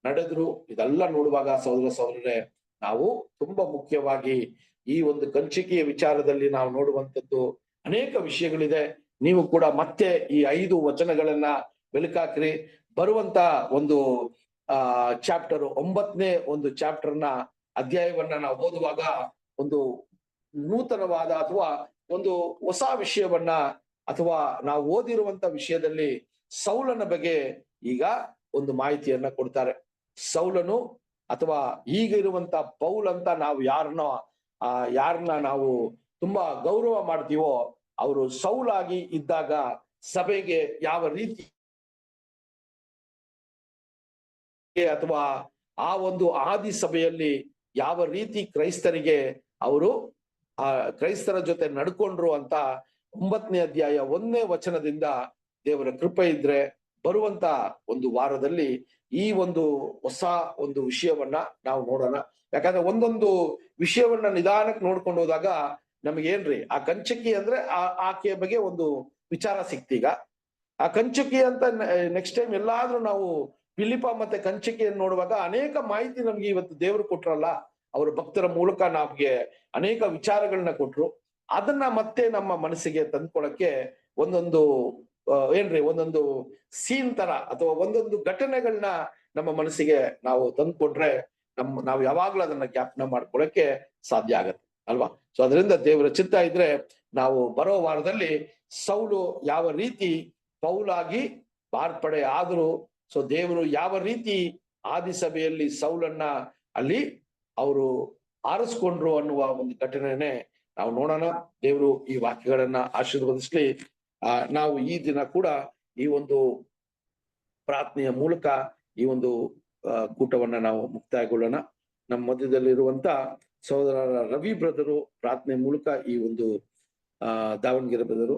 ನಡೆದ್ರು. ಇದೆಲ್ಲ ನೋಡುವಾಗ ಸಹೋದರರೇ, ನಾವು ತುಂಬಾ ಮುಖ್ಯವಾಗಿ ಈ ಒಂದು ಕಂಚುಕಿಯ ವಿಚಾರದಲ್ಲಿ ನಾವು ನೋಡುವಂಥದ್ದು ಅನೇಕ ವಿಷಯಗಳಿದೆ. ನೀವು ಕೂಡ ಮತ್ತೆ ಈ 5 ವಚನಗಳನ್ನ ಬೆಳಕಾಕ್ರಿ. ಬರುವಂತ ಒಂದು ಚಾಪ್ಟರ್ 9ನೇ ಒಂದು ಚಾಪ್ಟರ್ನ ಅಧ್ಯಾಯವನ್ನ ನಾವು ಓದುವಾಗ ಒಂದು ನೂತನವಾದ ಅಥವಾ ಒಂದು ಹೊಸ ವಿಷಯವನ್ನ ಅಥವಾ ನಾವು ಓದಿರುವಂತ ವಿಷಯದಲ್ಲಿ ಸೌಲನ ಬಗ್ಗೆ ಈಗ ಒಂದು ಮಾಹಿತಿಯನ್ನ ಕೊಡ್ತಾರೆ. ಸೌಲನು ಅಥವಾ ಈಗ ಇರುವಂತ ಪೌಲ್ ಅಂತ ನಾವು ಯಾರನ್ನ ನಾವು ತುಂಬಾ ಗೌರವ ಮಾಡ್ತೀವೋ ಅವರು ಸೌಲಾಗಿ ಇದ್ದಾಗ ಸಭೆಗೆ ಯಾವ ರೀತಿ ಅಥವಾ ಆ ಒಂದು ಆದಿ ಸಭೆಯಲ್ಲಿ ಯಾವ ರೀತಿ ಕ್ರೈಸ್ತರಿಗೆ ಅವರು ಕ್ರೈಸ್ತರ ಜೊತೆ ನಡ್ಕೊಂಡ್ರು ಅಂತ 9ನೇ ಅಧ್ಯಾಯ 1ನೇ ವಚನದಿಂದ ದೇವರ ಕೃಪೆ ಇದ್ರೆ ಬರುವಂತ ಒಂದು ವಾರದಲ್ಲಿ ಈ ಒಂದು ಹೊಸ ಒಂದು ವಿಷಯವನ್ನ ನಾವು ನೋಡೋಣ. ಯಾಕಂದ್ರೆ ಒಂದೊಂದು ವಿಷಯವನ್ನ ನಿಧಾನಕ್ಕೆ ನೋಡ್ಕೊಂಡು ಹೋದಾಗ ನಮಗೇನ್ರಿ, ಆ ಕಂಚುಕಿ ಅಂದ್ರೆ ಆಕೆಯ ಬಗ್ಗೆ ಒಂದು ವಿಚಾರ ಸಿಕ್ತೀಗ. ಆ ಕಂಚುಕಿ ಅಂತ ನೆಕ್ಸ್ಟ್ ಟೈಮ್ ಎಲ್ಲಾದ್ರೂ ನಾವು ಫಿಲಿಪ ಮತ್ತೆ ಕಂಚುಕಿಯನ್ನು ನೋಡುವಾಗ ಅನೇಕ ಮಾಹಿತಿ ನಮ್ಗೆ ಇವತ್ತು ದೇವರು ಕೊಟ್ರಲ್ಲ, ಅವರ ಭಕ್ತರ ಮೂಲಕ ನಮ್ಗೆ ಅನೇಕ ವಿಚಾರಗಳನ್ನ ಕೊಟ್ರು. ಅದನ್ನ ಮತ್ತೆ ನಮ್ಮ ಮನಸ್ಸಿಗೆ ತಂದ್ಕೊಳಕ್ಕೆ ಒಂದೊಂದು ಒಂದೊಂದು ಸೀನ್ ತರ ಅಥವಾ ಒಂದೊಂದು ಘಟನೆಗಳನ್ನ ನಮ್ಮ ಮನಸ್ಸಿಗೆ ನಾವು ತಂದ್ಕೊಂಡ್ರೆ ನಾವು ಯಾವಾಗ್ಲೂ ಅದನ್ನ ಜ್ಞಾಪನ ಮಾಡ್ಕೊಳಕ್ಕೆ ಸಾಧ್ಯ ಆಗತ್ತೆ ಅಲ್ವಾ. ಸೊ ಅದರಿಂದ ದೇವರ ಚಿತ್ತ ಇದ್ರೆ ನಾವು ಬರೋ ವಾರದಲ್ಲಿ ಸೌಲು ಯಾವ ರೀತಿ ಪೌಲಾಗಿ ಮಾರ್ಪಡೆ ಆದ್ರು, ಸೊ ದೇವರು ಯಾವ ರೀತಿ ಆದಿಸಭೆಯಲ್ಲಿ ಸೌಲನ್ನ ಅಲ್ಲಿ ಅವರು ಆರಿಸ್ಕೊಂಡ್ರು ಅನ್ನುವ ಒಂದು ಘಟನೆನೆ ನಾವು ನೋಡೋಣ. ದೇವರು ಈ ವಾಕ್ಯಗಳನ್ನ ಆಶೀರ್ವದಿಸ್ಲಿ. ನಾವು ಈ ದಿನ ಕೂಡ ಈ ಒಂದು ಪ್ರಾರ್ಥನೆಯ ಮೂಲಕ ಈ ಒಂದು ಕೂಟವನ್ನ ನಾವು ಮುಕ್ತಾಯಗೊಳ್ಳೋಣ. ನಮ್ಮ ಮಧ್ಯದಲ್ಲಿರುವಂತ ಸಹೋದರ ರವಿ ಬ್ರದರು ಪ್ರಾರ್ಥನೆ ಮೂಲಕ ಈ ಒಂದು ದಾವಣಗೆರೆ ಬ್ರದರು